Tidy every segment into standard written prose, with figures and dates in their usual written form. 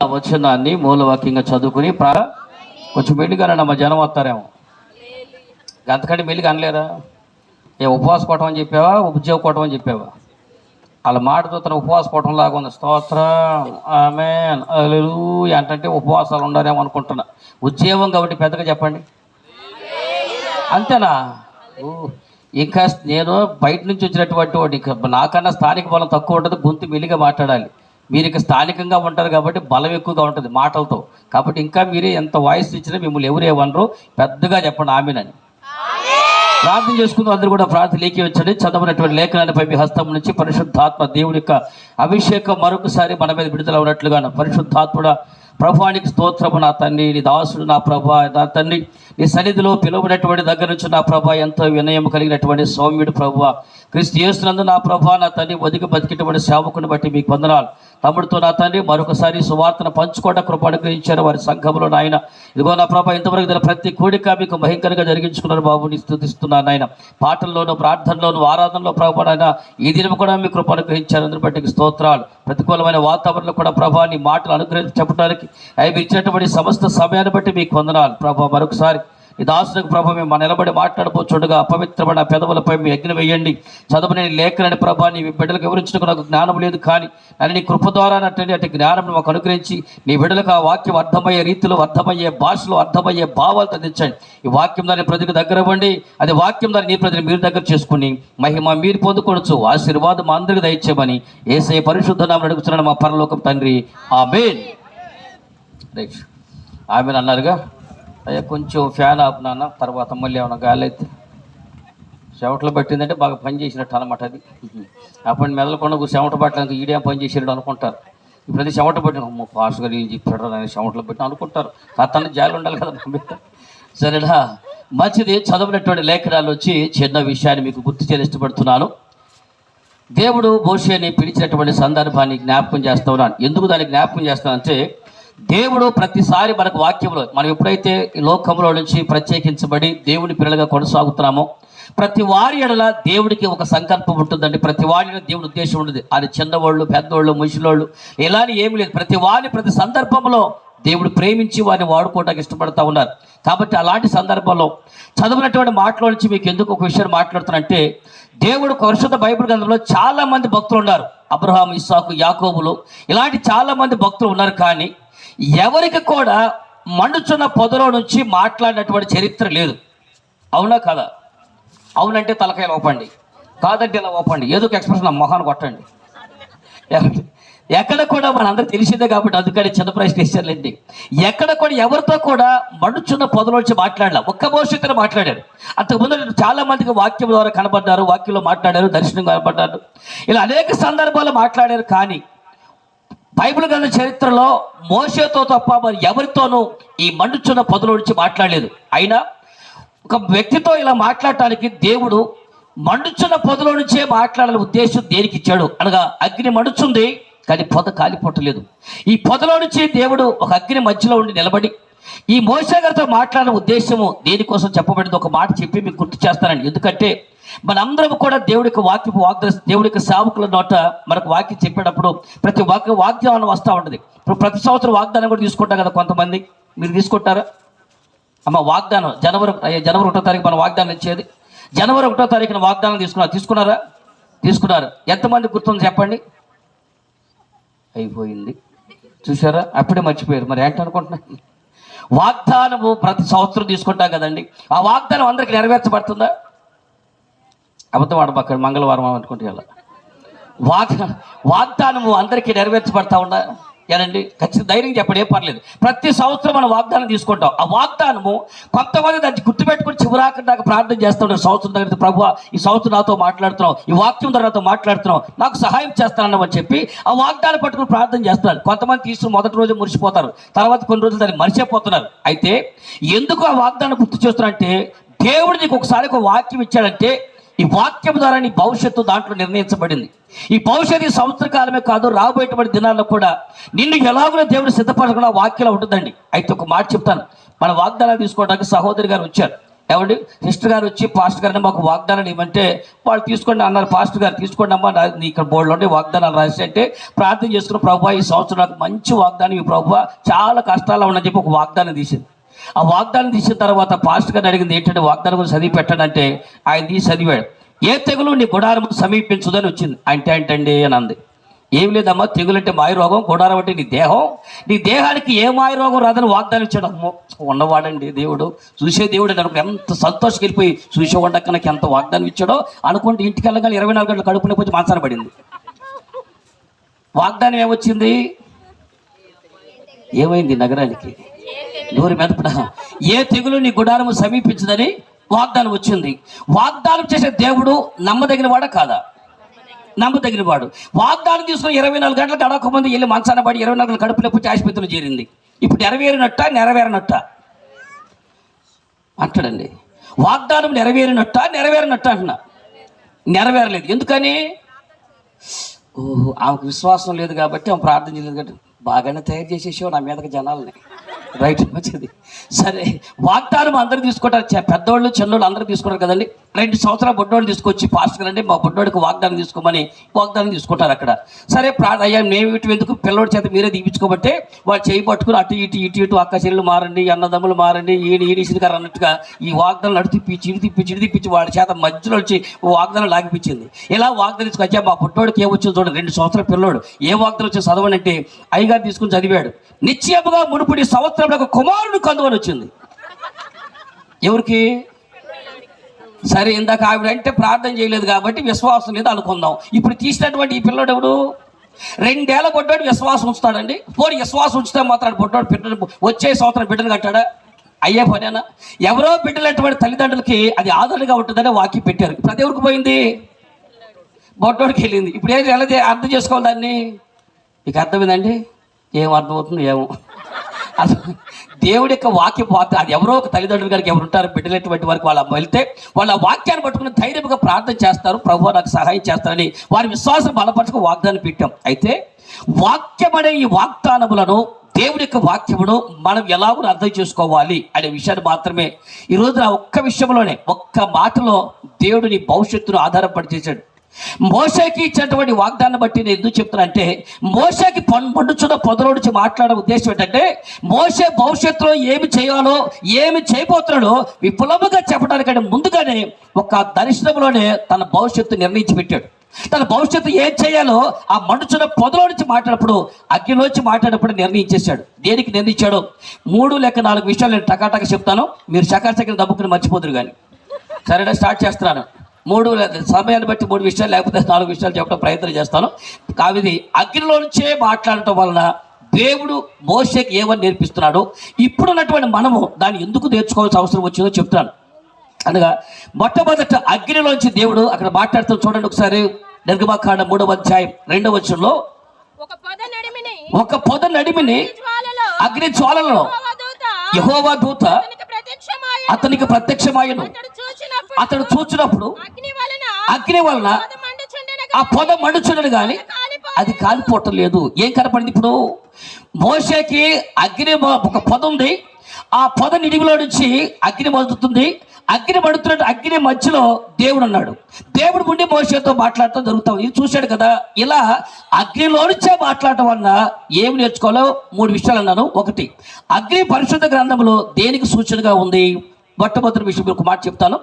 వచనాన్ని మూలవాక్యంగా చదువుకుని కొంచెం మెల్లిగా మా జనం వస్తారేమో. అంతకంటే మెల్లిగా అనలేరా? ఉపవాస కోటం అని చెప్పావా, ఉద్యోగ కోటం అని చెప్పావా? వాళ్ళ మాటతో తన ఉపవాస కోటం లాగా ఉంది. స్తోత్రం, ఆమేన్, హల్లెలూయా అంటే ఉపవాసాలు ఉండాలేమో అనుకుంటున్నా. ఉద్యోగం కాబట్టి పెద్దగా చెప్పండి, అంతేనా? ఇంకా నేను బయట నుంచి వచ్చినటువంటి వాడు, నాకన్నా స్థానిక బలం తక్కువ ఉంటుంది, గొంతు మెల్లిగా మాట్లాడాలి. మీరు ఇక స్థానికంగా ఉంటారు కాబట్టి బలం ఎక్కువగా ఉంటుంది మాటలతో. కాబట్టి ఇంకా మీరే ఎంత వాయిస్ ఇచ్చినా మిమ్మల్ని ఎవరు ఏమనరు, పెద్దగా చెప్పండి ఆమెనని. ప్రార్థన చేసుకుందాం. అందరూ కూడా ప్రార్థన లేఖి వచ్చండి. చదవనటువంటి లేఖనాలపై మీ హస్తం నుంచి పరిశుద్ధాత్మ దేవుని యొక్క అభిషేకం మరొకసారి మన మీద విడుదల ఉన్నట్లుగా, పరిశుద్ధాత్ముడ ప్రభువానికి స్తోత్రము. నా తండ్రి, నీ దాసుడు నా ప్రభా, నా తండ్రి నీ సన్నిధిలో పిలువబడినటువంటి దగ్గర నుంచి నా ప్రభా ఎంతో వినయం కలిగినటువంటి సౌమ్యుడు ప్రభువా, క్రీస్తు యేసునందు నా ప్రభా, నా తండ్రి ఒదిగి బతికినటువంటి సేవకుని బట్టి మీకు వందనాలు. తమ్ముడితో నా తండ్రి మరొకసారి సువార్తను పంచుకోవడం కృప అనుగ్రహించారు వారి సంఘంలో నాయన. ఇదిగో నా ప్రభా, ఇంతవరకు ప్రతి కోడిక మీకు భయంకరంగా జరిగించుకున్నారు బాబు, నీ స్తుతిస్తున్నాను నాయన. పాటల్లోనూ ప్రార్థనలోను ఆరాధనలో ప్రభా నాయన ఈ దినం కూడా మీ కృప అనుగ్రహించారు, అందుని బట్టి స్తోత్రాలు. ప్రతికూలమైన వాతావరణంలో కూడా ప్రభా నీ మాటలు అనుగ్రహించి చెప్పడానికి అవి ఇచ్చినటువంటి సమస్త సమయాన్ని బట్టి మీకు వందనాలు ప్రభా. మరొకసారి ఈ దాసులకు ప్రభా మేము నిలబడి మాట్లాడబోచుండగా అపవిత్రమైన పెదవులపై మీ అగ్ని వేయండి. చదవని లేఖనని ప్రభా నీ బిడ్డలకు వివరించడానికి నాకు జ్ఞానం లేదు, కానీ అని నీ కృప ద్వారా అటు జ్ఞానం మాకు అనుగ్రహించి నీ బిడ్డలకు ఆ వాక్యం అర్థమయ్యే రీతిలో, అర్థమయ్యే భాషలో, అర్థమయ్యే భావాలు అందించండి. ఈ వాక్యం దాని ప్రజలకు దగ్గర ఇవ్వండి, అది వాక్యం దాన్ని నీ ప్రజలు మీరు దగ్గర చేసుకుని మహిమ మీరు పొందుకోవచ్చు. ఆశీర్వాదం మా అందరికి దయచేయమని యేసయ్య పరిశుద్ధ నామమున అడుగుతున్నాను మా పరలోకం తండ్రి, ఆమేన్. రైట్, ఆమేన్ అన్నారుగా. అయ్యా కొంచెం ఫ్యాన్ ఆపునాన్న, తర్వాత మళ్ళీ ఏమైనా గాలి అయితే చెమటలు పట్టిందంటే బాగా పని చేసినట్టు అనమాట. అది అప్పుడు మెదలకుండా చెమట పట్టడానికి ఈడేం పని చేసినట్టు అనుకుంటారు. ఇప్పుడు అది చెమట పట్టిన పాస్ గారు ఏం చెప్పాడు అని చెమటలు పెట్టిన అనుకుంటారు. అతను జాలి ఉండాలి కదా. సరేనా, మంచిది. చదవనటువంటి లేఖనాలు వచ్చి చిన్న విషయాన్ని మీకు గుర్తు చేసి ఇష్టపడుతున్నాను. దేవుడు మోషేని పిలిచినటువంటి సందర్భాన్ని జ్ఞాపకం చేస్తూ ఉన్నాను. ఎందుకు దాన్ని జ్ఞాపకం చేస్తానంటే, దేవుడు ప్రతిసారి మనకు వాక్యంలో, మనం ఎప్పుడైతే ఈ లోకంలో నుంచి ప్రత్యేకించబడి దేవుని పిల్లలుగా కొనసాగుతున్నామో, ప్రతి వారి ఎడల దేవుడికి ఒక సంకల్పం ఉంటుందండి. ప్రతి వారి దేవుని ఉద్దేశం ఉంటుంది. అది చిన్నవాళ్ళు, పెద్దవాళ్ళు, ముసలోళ్ళు ఇలా ఏమీ లేదు. ప్రతి వారిని ప్రతి సందర్భంలో దేవుడు ప్రేమించి వారిని వాడుకోవడానికి ఇష్టపడతా ఉన్నారు. కాబట్టి అలాంటి సందర్భంలో చదివినటువంటి మాటలో నుంచి మీకు ఎందుకు ఒక విషయం మాట్లాడుతానంటే, దేవుడు పరిశుద్ధ బైబిల్ గ్రంథంలో చాలా మంది భక్తులు ఉన్నారు. అబ్రహాము, ఇస్సాకు, యాకోబులు ఇలాంటి చాలా మంది భక్తులు ఉన్నారు. కానీ ఎవరికి కూడా మండుచున్న పొదలో నుంచి మాట్లాడినటువంటి చరిత్ర లేదు. అవునా కదా? అవునంటే తలకాయలు ఓపండి, కాదంటే ఇలా ఓపండి, ఏదో ఒక ఎక్స్ప్రెషన్ మొహాన్ని కొట్టండి. ఎక్కడ కూడా మనందరూ తెలిసిందే కాబట్టి అందుకని చిన్న ప్రశ్న ఇచ్చారులేండి. ఎక్కడ కూడా ఎవరితో కూడా మండుచున్న పొదలో నుంచి మాట్లాడాల, ఒక్క భవిష్యత్తులో మాట్లాడారు. అంతకుముందు చాలా మందికి వాక్యం ద్వారా కనబడ్డారు, వాక్యంలో మాట్లాడారు, దర్శనం కనబడ్డారు, ఇలా అనేక సందర్భాలు మాట్లాడారు. కానీ బైబిల్ గ్రంథ చరిత్రలో మోషేతో తప్ప మరి ఎవరితోనూ ఈ మండుచున్న పొదలో నుంచి మాట్లాడలేదు. అయినా ఒక వ్యక్తితో ఇలా మాట్లాడటానికి దేవుడు మండుచున్న పొదలో నుంచే మాట్లాడాలని ఉద్దేశం దేనికి ఇచ్చాడు అనగా, అగ్ని మండుచుంది కానీ పొద కాలిపోవట్లేదు. ఈ పొదలో నుంచి దేవుడు ఒక అగ్ని మధ్యలో ఉండి నిలబడి ఈ మోషే గారితో మాట్లాడిన ఉద్దేశము దేనికోసం చెప్పబడింది ఒక మాట చెప్పి మీకు గుర్తు చేస్తానండి. ఎందుకంటే మనందరం కూడా దేవుడికి దేవుడికి సేవకుల నోట మనకు వాక్యం చెప్పేటప్పుడు ప్రతి వాగ్దానం వస్తూ ఉంటుంది. ఇప్పుడు ప్రతి సంవత్సరం వాగ్దానం కూడా తీసుకుంటాం కదా కొంతమంది. మీరు తీసుకుంటారా అమ్మ వాగ్దానం? జనవరి 1వ తారీఖు మన వాగ్దానం ఇచ్చేది. జనవరి 1వ తారీఖున వాగ్దానం తీసుకున్నారు. ఎంతమంది గుర్తుంది చెప్పండి? అయిపోయింది, చూసారా, అప్పుడే మర్చిపోయారు. మరి ఏంటనుకుంటున్నారు? వాగ్దానము ప్రతి సంవత్సరం తీసుకుంటాం కదండి. ఆ వాగ్దానం అందరికి నెరవేర్చబడుతుందా? అబద్ధం ఆడబాక, మంగళవారం అనుకుంటే ఇలా వాగ్దానము అందరికీ నెరవేర్చబడతా ఉందా ఏనండి? ఖచ్చితంగా ధైర్యం చెప్పండి, ఏం పర్లేదు. ప్రతి సంవత్సరం మనం వాగ్దానం తీసుకుంటాం. ఆ వాగ్దానము కొంతమంది దాన్ని గుర్తుపెట్టుకుని చివరాక దాకా ప్రార్థన చేస్తూ ఉంటారు. సంవత్సరం దగ్గర ప్రభువా ఈ సంవత్సరం నాతో మాట్లాడుతున్నావు, ఈ వాక్యం ద్వారా నాతో మాట్లాడుతున్నావు, నాకు సహాయం చేస్తానని చెప్పి ఆ వాగ్దానం పట్టుకుని ప్రార్థన చేస్తున్నారు. కొంతమంది తీసుకుని మొదటి రోజు మురిసిపోతారు, తర్వాత కొన్ని రోజులు దాన్ని మర్చిపోతున్నారు. అయితే ఎందుకు ఆ వాగ్దానం గుర్తు చేస్తున్నారంటే, దేవుడు నీకు ఒకసారి ఒక వాక్యం ఇచ్చాడంటే ఈ వాక్యం ద్వారా నీ భవిష్యత్తు దాంట్లో నిర్ణయించబడింది. ఈ భవిష్యత్తు సంవత్సర కాలమే కాదు, రాబోయేటువంటి దినాల్లో కూడా నిన్ను ఎలాగో దేవుడు సిద్ధపరచకుండా వాక్యంలో ఉంటుందండి. అయితే ఒక మాట చెప్తాను. మన వాగ్దానాలు తీసుకోవడానికి సహోదరి గారు వచ్చారు. ఏమండి సిస్టర్ గారు వచ్చి పాస్టర్ గారిని మాకు వాగ్దానాలు ఇవ్వమంటే వాళ్ళు తీసుకోండి అన్నారు. పాస్టర్ గారు తీసుకోండి అమ్మా, ఇక్కడ బోర్డులో ఉండే వాగ్దానాలు రాసి అంటే ప్రార్థన చేసుకున్న ప్రభువా ఈ సంవత్సరం నాకు మంచి వాగ్దానం ఈ ప్రభువా, చాలా కష్టాలు ఉండని చెప్పి ఒక వాగ్దానం తీసింది. ఆ వాగ్దానం తీసిన తర్వాత పాస్టర్ గారిని అడిగింది ఏంటంటే వాగ్దానం గురించి చదివి పెట్టాడంటే ఆయన తీసి చదివాడు. ఏ తెగులు నీ గుడారము సమీపించదని వచ్చింది. అంటే ఏంటండి అని అంది. ఏం లేదమ్మా, తెగులు అంటే మాయరోగం, గుడారం అంటే నీ దేహం, నీ దేహానికి ఏ మాయరోగం రాదని వాగ్దానం ఇచ్చాడు. అమ్మో ఉన్నవాడండి దేవుడు, చూసే దేవుడు అనుకో ఎంత సంతోషం వెళ్ళిపోయి చూసే ఉండక నాకు ఎంత వాగ్దానం ఇచ్చాడో అనుకుంటే ఇంటికి వెళ్ళగానే 24 గంటలు కడుపునే పోయి మాంసాన పడింది. వాగ్దానం ఏమొచ్చింది? ఏమైంది నగరానికి? నూరి మెదపడ ఏ తెగులు నీ గుడారము సమీపించదని వాగ్దానం వచ్చింది. వాగ్దానం చేసే దేవుడు నమ్మదగిన వాడా కాదా? నమ్మదగిన వాడు. వాగ్దానం తీసుకుని 24 గంటలకు అడగకముందు వెళ్ళి మంచాన పడి 24 గంటలు కడుపులో పుచ్చి ఆసుపత్రిలో చేరింది. ఇప్పుడు నెరవేరినట్ట అంటాడండి. వాగ్దానం నెరవేరినట్ట అంటున్నా. నెరవేరలేదు. ఎందుకని? ఓహో ఆమెకు విశ్వాసం లేదు కాబట్టి ఆమె ప్రార్థన చేయలేదు కాబట్టి బాగానే తయారు చేసేసావు నా మీదకి జనాలని. రైట్, మంచిది. సరే, వాగ్దానం అందరూ తీసుకుంటారు, పెద్దవాళ్ళు చిన్నోళ్ళు అందరూ తీసుకుంటారు కదండి. 2 సంవత్సరాల బుడ్డోళ్ళు తీసుకొచ్చి పాస్టర్ అండి మా బుడ్డోడికి వాగ్దానం తీసుకోమని వాగ్దానం తీసుకుంటారు అక్కడ. సరే అయ్యా మేము ఇటు ఎందుకు పిల్లోడి చేత మీరే దీపించుకోబట్టే వాళ్ళు చేయి పట్టుకుని అటు ఇటు అక్క చెల్లెలు మారండి, అన్నదమ్ములు మారండి, ఈయన గారు అన్నట్టుగా ఈ వాగ్దానం అటు తిప్పించి వాడి చేత మధ్యలో వచ్చి వాగ్దానం లాగిపించింది. ఇలా వాగ్దానం తీసుకొచ్చా మా బుడ్డోడికి ఏమొచ్చింది చూడండి, 2 సంవత్సరాల పిల్లోడు ఏ వాగ్దానం వచ్చి చదవండి అంటే అయ్యగారు తీసుకుని చదివాడు. నిశ్చయముగా మునుపటి సంవత్సరంలో ఒక కుమారుడు కందువని వచ్చింది. ఎవరికి? సరే, ఇందాక ఆవిడ అంటే ప్రార్థన చేయలేదు కాబట్టి విశ్వాసం లేదు అనుకుందాం. ఇప్పుడు తీసినటువంటి ఈ పిల్లడు ఎవడు? 2 ఏళ్ల బొడ్డోడు విశ్వాసం ఉంచుతాడండి. పోనీ విశ్వాసం ఉంచితే మాత్రం బొడ్డోడు బిడ్డను వచ్చే సంవత్సరం బిడ్డను కట్టాడా? అయ్యే పనేనా? ఎవరో బిడ్డలటువంటి తల్లిదండ్రులకి అది ఆదరణగా ఉంటుందని వాకి పెట్టారు. ఇప్పుడు అది ఎవరికి పోయింది? బొడ్డోడికి వెళ్ళింది. ఇప్పుడు ఎలా అర్థం చేసుకోవాలి దాన్ని? మీకు అర్థమైందండి? ఏం అర్థమవుతుంది ఏమో అసలు దేవుడి యొక్క వాక్యం అది ఎవరో ఒక తల్లిదండ్రుల గారికి ఎవరు ఉంటారు బిడ్డలేటువంటి వారికి వాళ్ళ వెళ్తే వాళ్ళ వాక్యాన్ని పట్టుకుని ధైర్యంగా ప్రార్థన చేస్తారు, ప్రభు నాకు సహాయం చేస్తారని వారి విశ్వాసం బలపరచుకు వాగ్దానం పెట్టాం. అయితే వాక్యం అనే ఈ వాగ్దానములను దేవుడి యొక్క వాక్యమును మనం ఎలాగో అర్థం చేసుకోవాలి అనే విషయాన్ని మాత్రమే ఈ రోజున ఒక్క విషయంలోనే ఒక్క మాటలో దేవుడు నీ భవిష్యత్తును ఆధారపడి చేశాడు. మోషేకి ఇచ్చినటువంటి వాగ్దాన్ని బట్టి నేను ఎందుకు చెప్తున్నా అంటే మోషేకి పండుచున్న పొదలో నుంచి మాట్లాడే ఉద్దేశం ఏంటంటే మోషే భవిష్యత్తులో ఏమి చేయాలో ఏమి చేయబోతున్నాడో విపులముగా చెప్పడానికంటే ముందుగానే ఒక దర్శనంలోనే తన భవిష్యత్తు నిర్ణయించి పెట్టాడు. తన భవిష్యత్తు ఏం చేయాలో ఆ మండుచున్న పొదలో నుంచి మాట్లాడినప్పుడు అగ్నిలోంచి మాట్లాడినప్పుడు నిర్ణయించేశాడు. దేనికి నిర్ణయించాడు? 3 లేక 4 విషయాలు నేను టకాటక చెప్తాను, మీరు చకాచకలు దబ్బుకుని మర్చిపోదురు కానీ. సరేనా? స్టార్ట్ చేస్తున్నాను. 3 సమయాన్ని బట్టి 3 విషయాలు లేకపోతే 4 విషయాలు చెప్పడం ప్రయత్నం చేస్తాను. కాబట్టి అగ్నిలో నుంచే మాట్లాడటం వలన దేవుడు మోషేకి ఏమని నేర్పిస్తున్నాడో ఇప్పుడున్నటువంటి మనము దాన్ని ఎందుకు నేర్చుకోవాల్సిన అవసరం వచ్చిందో చెప్తాను. అనగా మొట్టమొదట అగ్నిలోంచి దేవుడు అక్కడ మాట్లాడుతూ చూడండి ఒకసారి. నిర్గమకాండం 3వ అధ్యాయం 2వ వచనంలో ఒక పొద నడిమిని అగ్ని జ్వాలలో యెహోవా దూత అతనికి ప్రత్యక్షమాయను. అతడు చూచినప్పుడు అగ్ని వలన ఆ పొద మండుచుండను కానీ అది కాలిపోవటం లేదు. ఏం కనపడింది? ఇప్పుడు మోషేకి అగ్ని ఒక పొద ఉంది, ఆ పొద నిడివిలో నుంచి అగ్ని మండుతుంది. అగ్ని మండుతున్నట్టు అగ్ని మధ్యలో దేవుడు ఉన్నాడు. దేవుడు ఉండి మోషేతో మాట్లాడటం జరుగుతాం. ఇది చూశాడు కదా. ఇలా అగ్నిలో నుంచే మాట్లాడటం వలన ఏమి నేర్చుకోవాలో 3 విషయాలు అన్నాను. 1, అగ్ని పరిశుద్ధ గ్రంథంలో దేనికి సూచనగా ఉంది? మొట్టమొదటి విషయం ఒక మాట చెప్తాను.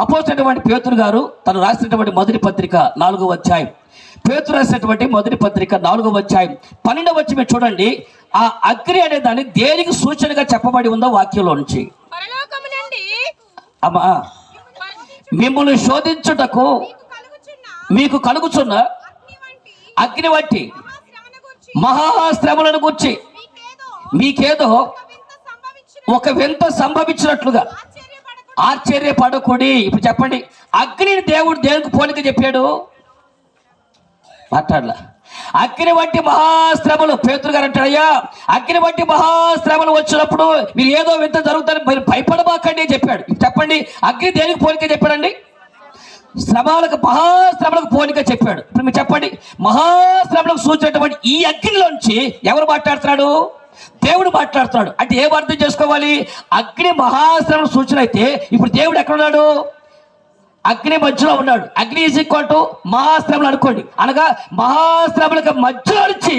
అపోస్తలుడైనటువంటి పేతురు గారు తను రాసినటువంటి మొదటి పత్రిక 4వ అధ్యాయం, పేతురు రాసినటువంటి మొదటి పత్రిక 4వ అధ్యాయం 12వ వచనం చూడండి. ఆ అగ్ని అనే దాన్ని దేనికి సూచనగా చెప్పబడి ఉందో వాక్యంలో నుంచి. అమ్మా, మిమ్మల్ని శోధించుటకు మీకు కలుగుచున్న అగ్ని వంటి మహాశ్రమలను గురించి మీకేదో ఒక వింత సంభవించినట్లుగా ఆశ్చర్యపడకూడి. ఇప్పుడు చెప్పండి, అగ్నిని దేవుడు దేనికి పోలిక చెప్పాడు? మాట్లాడలా. అగ్ని వంటి మహాశ్రమలు, పేతురు గారు అంటాడయ్యా అగ్ని వంటి మహాశ్రమలు వచ్చినప్పుడు మీరు ఏదో వింత జరుగుతారని మీరు భయపడబాకండి అని చెప్పాడు. చెప్పండి, అగ్ని దేనికి పోలిక చెప్పాడండి? మహాశ్రమలకు పోలిక చెప్పాడు. ఇప్పుడు మీరు చెప్పండి, మహాశ్రమలకు సూచించినటువంటి ఈ అగ్నిలోంచి ఎవరు మాట్లాడుతున్నాడు? దేవుడు మాట్లాడుతున్నాడు అంటే ఏం అర్థం చేసుకోవాలి? అగ్ని మహాశ్రమ సూచన అయితే ఇప్పుడు దేవుడు ఎక్కడున్నాడు? అగ్ని మధ్యలో ఉన్నాడు. అగ్ని ఈజ్ ఈక్వల్ టు మహాశ్రమలు అనుకోండి. అనగా మహాశ్రమలకు మధ్యలో నుంచి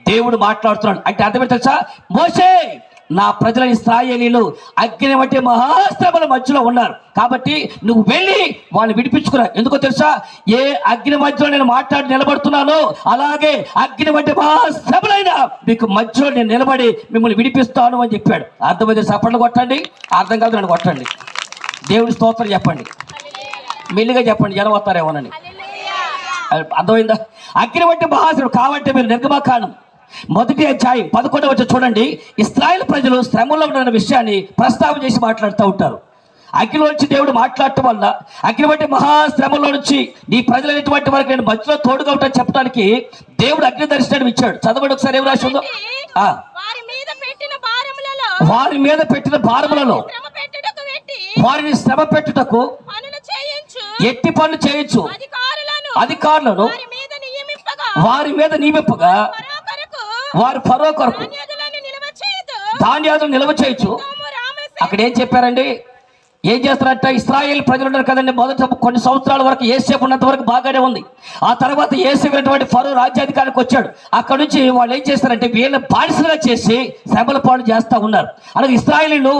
దేవుడు మాట్లాడుతున్నాడు అంటే అర్థం తెలుసా? మోషే, నా ప్రజల ఇశ్రాయేలీయులు అగ్ని వంటి మహాశ్రమల మధ్యలో ఉన్నారు కాబట్టి నువ్వు వెళ్ళి వాళ్ళని విడిపించుకురా. ఎందుకో తెలుసా? ఏ అగ్ని మధ్యలో నేను మాట్లాడి నిలబడుతున్నానో అలాగే అగ్ని వంటి మహాశ్రమలైనా మీకు మధ్యలో నేను నిలబడి మిమ్మల్ని విడిపిస్తాను అని చెప్పాడు. అర్థమైతే చప్పట్లు కొట్టండి, అర్థం కాదు నన్ను కొట్టండి. దేవుడి స్తోత్రం చెప్పండి, మెల్లిగా చెప్పండి, జనం వస్తారేమోనని. అర్థమైందా? అగ్ని వంటి మహాశ్రమం కాబట్టి మీరు నిర్గమకాండం 1వ అధ్యాయం 11వ వచనం చూడండి. ఇశ్రాయేలు ప్రజలు శ్రమలో ఉన్న విషయాన్ని ప్రస్తావన చేసి మాట్లాడుతూ ఉంటారు. అగ్నిలో నుంచి దేవుడు మాట్లాడటం వల్ల అగ్ని వంటి మహాశ్రమంలో నుంచి నీ ప్రజలైనటువంటి వారికి నేను మధ్యలో తోడుగా ఉంటాను చెప్పడానికి దేవుడు అగ్ని దర్శనాన్ని ఇచ్చాడు. చదవండి ఒకసారి, ఏం రాసి ఉందో. వారి మీద పెట్టిన భారములలో వారిని శ్రమ పెట్టుటకు ఎట్టి పనులు చేయొచ్చు అధికారులను వారి మీద నియమింపగా వారు ఫరో కొరకు ధాన్యాలను నిల్వ చేయొచ్చు. అక్కడ ఏం చెప్పారండి? ఏం చేస్తారంట? ఇశ్రాయేల్ ప్రజలు ఉన్నారు కదండి, మొదట కొన్ని సంవత్సరాల వరకు యేసేపు ఉన్నంత వరకు బాగానే ఉంది. ఆ తర్వాత యేసేపు ఫరో రాజ్యాధికారికి వచ్చాడు. అక్కడ నుంచి వాళ్ళు ఏం చేస్తారంటే వీళ్ళని బానిసలుగా చేసి శ్రమల పాలు చేస్తూ ఉన్నారు. అలాగే ఇశ్రాయేలీయులు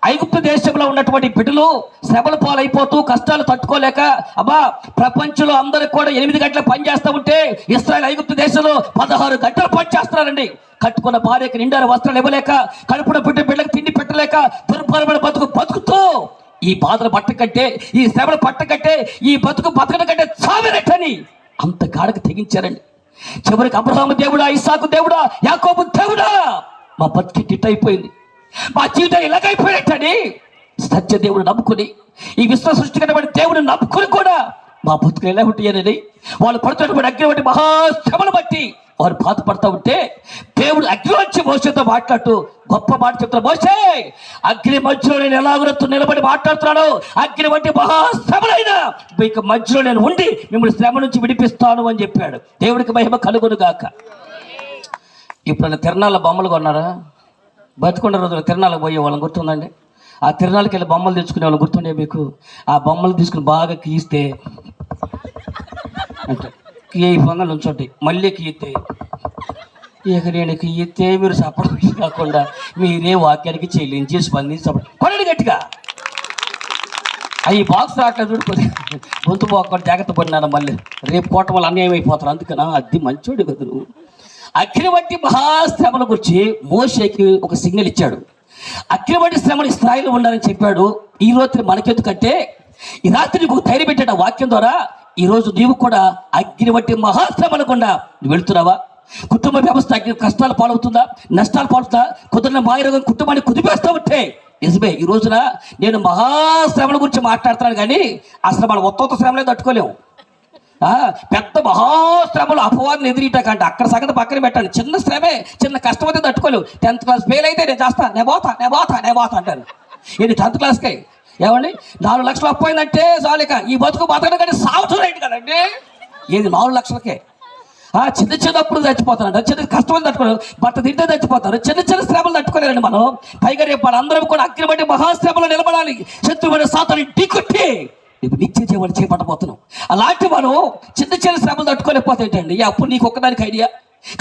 ఐగుప్తు దేశంలో ఉన్నటువంటి బిడ్డలు శ్రమల పాలైపోతూ కష్టాలు తట్టుకోలేక అబ్బా ప్రపంచంలో అందరికి కూడా 8 గంటలు పని చేస్తూ ఉంటే ఇశ్రాయేల్ ఐగుప్తు దేశంలో 16 గంటలు పని చేస్తున్నారండి. కట్టుకున్న భార్యకి నిండారు వస్త్రాలు ఇవ్వలేక, కడుపున బిడ్డలకు తిండి పెట్టలేక దుర్భరమైన బతుకుతూ ఈ బాధలు పట్ట కంటే, ఈ శ్రమలు పట్ట కంటే, ఈ బతకడం కంటే చావినట్టని అంత గాడకు తెగించారండి. చివరికి అబ్రహాము దేవుడా, ఇస్సాకు దేవుడా, యాకోబు దేవుడా, మా బతికి టిట్ అయిపోయింది, మా జీవితం ఇలాగైపోయినట్టని సత్య దేవుడు నమ్ముకుని, ఈ విశ్వ సృష్టికరమైన దేవుడు నమ్ముకుని కూడా మా బతుకులు ఎలా ఉంటాయని వాళ్ళు పడుతున్నటువంటి అగ్ని వంటి మహాశ్రమను బట్టి వారు బాధపడతా ఉంటే దేవుడు అగ్ని వచ్చి మోసేతో మాట్లాడుతూ గొప్ప మాట చెప్తున్నాడు. మోసే, అగ్ని మధ్యలో నేను ఎలాగో నిలబడి మాట్లాడుతున్నాను, అగ్ని వంటి మహాశ్రమలైనా మీకు మధ్యలో నేను ఉండి మిమ్మల్ని శ్రమ నుంచి విడిపిస్తాను అని చెప్పాడు. దేవుడికి మహిమ కలుగును గాక. ఇప్పుడు తిరణాల బొమ్మలు కొన్నారా? బతుకున్న రోజులు తిరణాలకు పోయే వాళ్ళని గుర్తుందండి. ఆ తిరణాలకి వెళ్ళి బొమ్మలు తెచ్చుకునే వాళ్ళు గుర్తుండే మీకు? ఆ బొమ్మలు తీసుకుని బాగా గీస్తే అంటే ఈ పొంగలు ఉంచోటి మళ్ళీ గీస్తే ఇక నేను గీస్తే మీరు సపోర్ట్ కాకుండా మీరే వాక్యానికి చెల్లించి స్పందించబడి కొనండి గట్టిగా. అవి బాక్స్ రావట్లేదు చూడుకోండి, గొంతు పోకుండా జాగ్రత్త పడినాను. మళ్ళీ రేపు కోట వాళ్ళు అన్యాయం అయిపోతారు. అందుకనా అది మంచోడు కదా. అగ్ని వంటి మహాశ్రమల గురించి మోషేకి ఒక సిగ్నల్ ఇచ్చాడు. అగ్ని వంటి శ్రమలు ఇశ్రాయేలు ఉండాలని చెప్పాడు. ఈ రోజు మనకెందుకంటే ఈ రాత్రి నీకు ధైర్యం పెట్టాడు వాక్యం ద్వారా. ఈరోజు నీవు కూడా అగ్ని వంటి మహాశ్రమల గుండా నువ్వు వెళుతున్నావా? కుటుంబ వ్యవస్థ అగ్ని కష్టాలు పాలవుతుందా, నష్టాలు పాలుతుందా, కుదిరిన మాయరోగం కుటుంబాన్ని కుదిపేస్తూ ఉంటే నిజమే. ఈ రోజున నేను మహాశ్రమల గురించి మాట్లాడుతున్నాను కానీ అసలు మనం ఒత్త శ్రమలే తట్టుకోలేము. పెద్ద మహాశ్రమలు అపవాదం ఎదిరిటకంటే అక్కడ సగతి పక్కన పెట్టండి. చిన్న శ్రమే, చిన్న కష్టం అయితే తట్టుకోలేవు. 10th క్లాస్ ఫెయిల్ అయితే నేను చేస్తా, నేను పోతా అంటారు. ఏంటి 10th క్లాస్కి ఏమండి 4 లక్షలు అప్పయిందంటే చాలిక ఈ బతకడం కంటే సాగుతుంది కదండి. ఏది 4 లక్షలకే? చిన్నప్పుడు చచ్చిపోతారంట, చిన్న కష్టం తట్టుకోలేరు, భర్త తింటే చచ్చిపోతారు, చిన్న శ్రమలు తట్టుకోలేరండి మనం. పైగా రేపు అందరం కూడా అగ్ని వంటి మహాశ్రమలు నిలబడాలి. శత్రువుని సాతాన్ని ఢీకొట్టి ఇప్పుడు నిత్య జీవనం చేపట్టబోతున్నాం. అలాంటి మనం చిన్న శ్రమలు తట్టుకోలేకపోతేంటండి? అప్పుడు నీకు ఒక్కదానికి ఐడియా,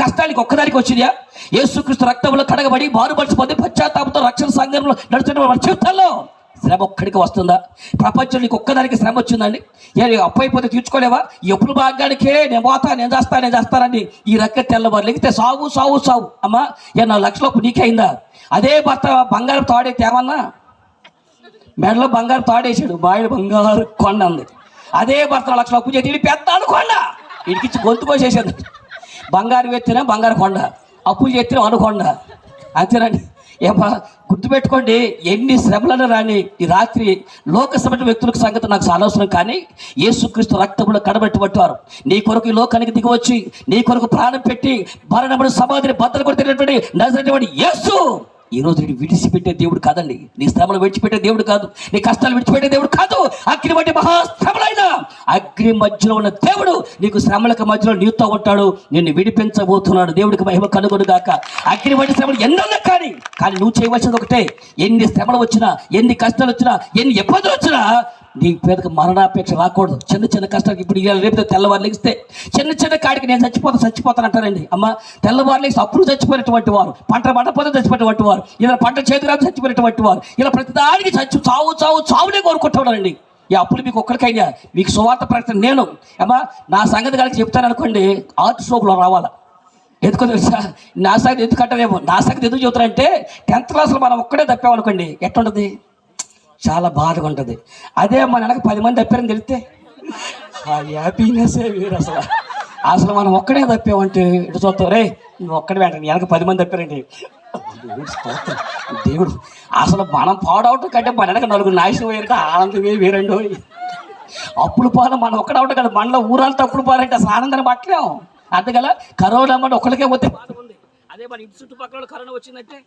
కష్టానికి ఒక్కదానికి వచ్చిందా? యేసుక్రీస్తు రక్తంలో కడగబడి మారుపరిచిపోతే పశ్చాత్తాపంతో రక్షణ సంఘంలో నడుస్తున్న మన జీవితాల్లో శ్రమ ఒక్కడికి వస్తుందా? ప్రపంచంలో నీకు ఒక్కదానికి శ్రమ వచ్చిందండి? అప్పు అయిపోతే తీర్చుకోలేవా? ఎప్పుడు భాగ్యానికే నేను చేస్తానని ఈ రక్క తెల్లవారు లెగితే సాగు అమ్మా 4 లక్షల అప్పు నీకే అయిందా? అదే భర్త బంగారం తాడైతే ఏమన్నా మెడలో బంగారు తాడేసాడు, బాయ్ బంగారు కొండ ఉంది. అదే భర్త 1 లక్షల అప్పు చేసి పెద్ద అనుకొండ ఇడికిచ్చి గొంతు కోసేసాడు. బంగారు ఎత్తినా బంగారు కొండ, అప్పులు చేతిన అనుకొండ. అంతేనండి. ఏమా గుర్తుపెట్టుకోండి, ఎన్ని శ్రమలను రాని ఈ రాత్రి లోక సంబంధించిన వ్యక్తులకు సంగతి నాకు అనవసరం. కానీ యేసుక్రీస్తు రక్తంలో కడబెట్టబట్టి వారు నీ కొరకు ఈ లోకానికి దిగివచ్చి నీ కొరకు ప్రాణం పెట్టి మరణమును సమాధిని బద్దలు కొడుతున్నటువంటి నజరేయుడైన యేసు ఈరోజు నేను విడిచిపెట్టే దేవుడు కాదండి, నీ శ్రమలు విడిచిపెట్టే దేవుడు కాదు, నీ కష్టాలు విడిచిపెట్టే దేవుడు కాదు. అగ్ని వంటి మహాశ్రమలైన అగ్ని మధ్యలో ఉన్న దేవుడు నీకు శ్రమలకు మధ్యలో నీతో ఉంటాడు, నిన్ను విడిపించబోతున్నాడు. దేవుడికి మహిమ కలుగును గాక. అగ్ని వంటి శ్రమలు ఎన్నన్నా కానీ నువ్వు చేయవలసింది ఒకటే, ఎన్ని శ్రమలు వచ్చినా, ఎన్ని కష్టాలు వచ్చినా, ఎన్ని ఇబ్బందులు వచ్చినా నీ పేరుకు మరణాపేక్ష రాకూడదు. చిన్న చిన్న కష్టాలు ఇప్పుడు రేపు తెల్లవారు లెగిస్తే చిన్న కాడికి నేను చచ్చిపోతాను అంటారండి. అమ్మ, తెల్లవారు లెగిస్తే అప్పుడు చచ్చిపోయినటువంటి వారు, పంట పండపోతే చచ్చిపోయినటువంటి వారు, ఇలా పంట చేతిరాకు చచ్చిపోయినటువంటి వారు, ఇలా ప్రతిదానికి చావునే కోరుకుంటున్నారండి. ఈ అప్పులు మీకు ఒక్కడికైనా మీకు సువార్త ప్రకటన నేను అమ్మా నా సంగతి కలిసి చెప్తాను అనుకోండి, ఆర్ట్ స్ట్రోక్లో రావాలా. ఎందుకో తెలుసా? నా సంగతి ఎందుకు అంటారేమో, నా సంగతి ఎందుకు చెబుతారంటే 10th క్లాస్లో మనం ఒక్కడే తప్పామనుకోండి ఎట్లుంటుంది, చాలా బాధగా ఉంటుంది. అదే మన వెనక 10 మంది తప్పారని తెలిస్తే ఆ హ్యాపీనెస్సే వేరు. అసలు మనం ఒక్కడే తప్పామంటే ఇటు చూస్తావు, రే నువ్వు ఒక్కడే వెంటనే వెనక 10 మంది తప్పారండి, దేవుడు. అసలు మనం పాడవటం కంటే మన వెనక 4 నాశనం వేరంటే ఆనందమే వేరండి. అప్పులు పాలు మనం ఒక్కడవటం కదా, మనలో ఊరాలతో అప్పులు పాలంటే అసలు ఆనందాన్ని పట్టలేము. అందుకల కరోనా అన్నమాట ఒక్కడికే పోతే ఉంది, అదే మన ఇంటి చుట్టుపక్కల కరోనా వచ్చిందంటే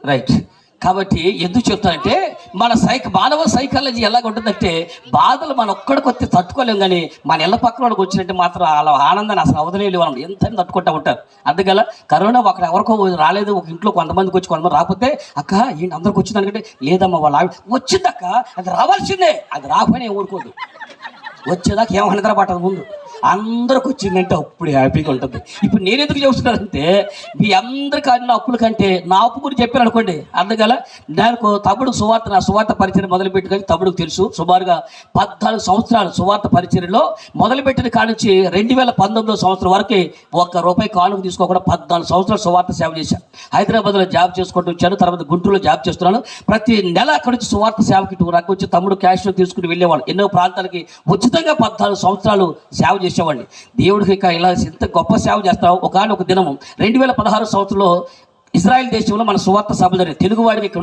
రైట్. కాబట్టి ఎందుకు చెప్తానంటే మన మానవ సైకాలజీ ఎలాగ ఉంటుందంటే, బాధలు మన ఒక్కడికొస్తే తట్టుకోలేము, కానీ మన ఇళ్ళ పక్కన వాళ్ళకి వచ్చినట్టు మాత్రం అలా ఆనందాన్ని అసలు అవదలేని వాళ్ళు ఎంత తట్టుకుంటూ ఉంటారు. అందుకల కరోనా ఒకరు ఎవరికో రాలేదు, ఒక ఇంట్లో కొంతమందికి వచ్చి కొంతమంది రాకపోతే అక్క ఏంటి అందరికి వచ్చింది అనుకంటే, లేదమ్మా వాళ్ళ వచ్చిందక్క, అది రావాల్సిందే, అది రాకపోయినా ఊరుకోదు, వచ్చేదాకా ఏమో నిద్ర పట్టదు, ముందు అందరికి వచ్చిందంటే అప్పుడు హ్యాపీగా ఉంటుంది. ఇప్పుడు నేను ఎందుకు చెబుతున్నానంటే, మీ అందరికీ అన్న అప్పుల కంటే నా అప్పు గురించి చెప్పాను అనుకోండి, అందుకల నాకు తమ్ముడు నా సువార్త పరిచయం మొదలుపెట్టుకొని తమ్ముడికి తెలుసు, సుమారుగా 14 సంవత్సరాలు సువార్త పరిచర్యలో మొదలుపెట్టిన కాడ నుంచి 2019 సంవత్సరం వరకు ₹1 కానుక తీసుకోకుండా 14 సంవత్సరాలు సువార్త సేవ చేశాను. హైదరాబాద్లో జాబ్ చేసుకుంటూ వచ్చాను, తర్వాత గుంటూరులో జాబ్ చేస్తున్నాను. ప్రతి నెల అక్కడి నుంచి సువార్త సేవకి నాకు వచ్చి తమ్ముడు క్యాష్ తీసుకుని వెళ్ళేవాడు. ఎన్నో ప్రాంతాలకి ఉచితంగా 14 సంవత్సరాలు సేవ చేసేవాడిని. దేవుడికి ఇలా ఎంత గొప్ప సేవ చేస్తావు. ఒక దినము 2016 సంవత్సరంలో ఇజ్రాయెల్ దేశంలో మన సువార్త సభలు జరిగింది. తెలుగు వాడికి ఇక్కడ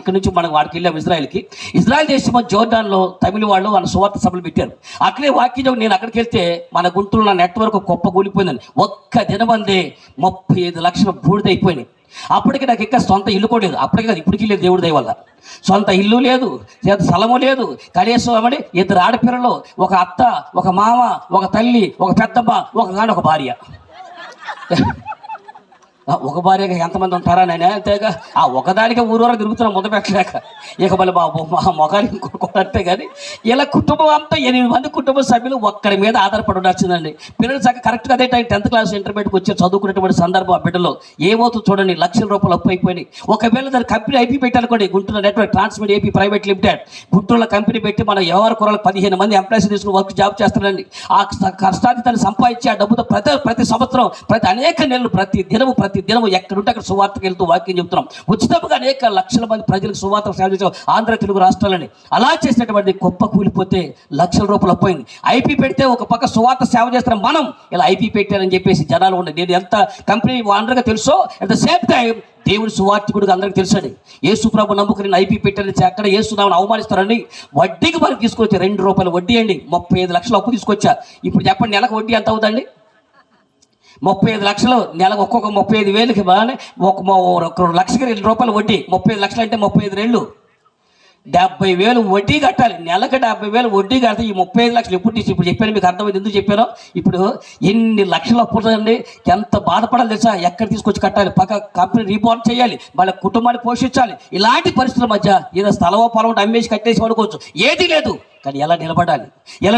నుంచి మనం వాడికి వెళ్ళాము ఇజ్రాయెల్కి. ఇజ్రాయెల్ దేశంలో జోర్డాన్లో తమిళ వాళ్ళు మన సువార్త సభలు పెట్టారు. అక్కడే వాక్యం నేను అక్కడికి వెళ్తే మన గుంటూరులో నా నెట్వర్క్ గొప్ప కూలిపోయిందని. ఒక్క దినమందే 35 లక్షల బూడిదైపోయినాయి. అప్పటికి నాకు ఇంకా సొంత ఇల్లు కూడా లేదు, అప్పటికి కాదు ఇప్పటికీ లేదు. దేవుడి దయ వల్ల సొంత ఇల్లు లేదు, స్థలము లేదు. కనీసం ఏమని 2 ఆడపిల్లలు, ఒక అత్త, ఒక మామ, ఒక తల్లి, ఒక పెద్దమ్మ, ఒక భార్య. ఒక భార్యగా ఎంతమంది ఉంటారా నేను అంతేగా. ఆ ఒకదానికే ఊరూరా తిరుగుతున్నా ముద్ద పెట్టలేక, ఇక మళ్ళీ మా మొగానికి ఇంకొకటే. కానీ ఇలా కుటుంబం అంతా 8 మంది కుటుంబ సభ్యులు ఒక్కడి మీద ఆధారపడి ఉండాల్సిందండి. పిల్లలు కరెక్ట్గా అదే టైం 10th క్లాస్ ఇంటర్మీడియట్కి వచ్చి చదువుకునేటువంటి సందర్భం ఆ బిడ్డలో ఏమవుతుంది చూడండి, ₹1,00,000 అప్పు అయిపోయినాయి. ఒకవేళ దాని కంపెనీ ఐపీ పెట్టాలనుకోండి, Guntur network transmit AP private limited, గుంటూరులో కంపెనీ పెట్టి మన ఎవరి కూరలకు 15 మంది ఎంప్లాయీస్ తీసుకుని వర్క్ జాబ్ చేస్తారండి. ఆ కష్టాన్ని తను సంపాదించి ఆ డబ్బుతో ప్రతి సంవత్సరం అనేక నెలలు ప్రతి దినము ఎక్కడుంటే అక్కడ సువార్తకు వెళ్తూ వాక్యం చెప్తున్నాం. ఉచితంగా అనేక లక్షల మంది ప్రజలకు సువార్త సేవ చేసాం ఆంధ్ర తెలుగు రాష్ట్రాలని. అలా చేసినటువంటి గొప్ప కూలిపోతే ₹1,00,000 అప్పయింది. ఐపీ పెడితే ఒక పక్క సువార్త సేవ చేస్తాం, మనం ఇలా ఐపీ పెట్టారని చెప్పేసి జనాలు ఉండే. నేను ఎంత కంపెనీ ఓనర్గా తెలుసో, అట్ ద సేమ్ టైం దేవుడి సువార్తికుడికి అందరికీ తెలుసండి. యేసు ప్రభు నమ్ముకుని నేను ఐపీ పెట్టారని అక్కడ యేసునామని అవమానిస్తారని వడ్డీకి మనకి తీసుకొచ్చి ₹2 వడ్డీ అండి. 35 లక్షలు అప్పు తీసుకొచ్చా. ఇప్పుడు చెప్పండి నెలకు వడ్డీ ఎంత అవుతుందండి? 35 లక్షలు నెలకు ఒక్కొక్క 35,000కి బాగానే ఒక లక్షకి ₹2 వడ్డీ. 35 లక్షలు అంటే 35 ఏళ్ళు 70,000 వడ్డీ కట్టాలి. నెలకు 70,000 వడ్డీ కడితే ఈ 35 లక్షలు ఎప్పుడు ఇప్పుడు చెప్పాను, మీకు అర్థమైంది ఎందుకు చెప్పాను. ఇప్పుడు ఎన్ని లక్షలు అప్పుడుందండి, ఎంత బాధపడాలి తెలుసా. ఎక్కడ తీసుకొచ్చి కట్టాలి, పక్క కంపెనీ రీబార్న్ చేయాలి, వాళ్ళ కుటుంబాన్ని పోషించాలి. ఇలాంటి పరిస్థితుల మధ్య ఏదో స్థలమో పొలం అమ్మేసి కట్టేసి అనుకోవచ్చు, ఏది లేదు. కానీ ఎలా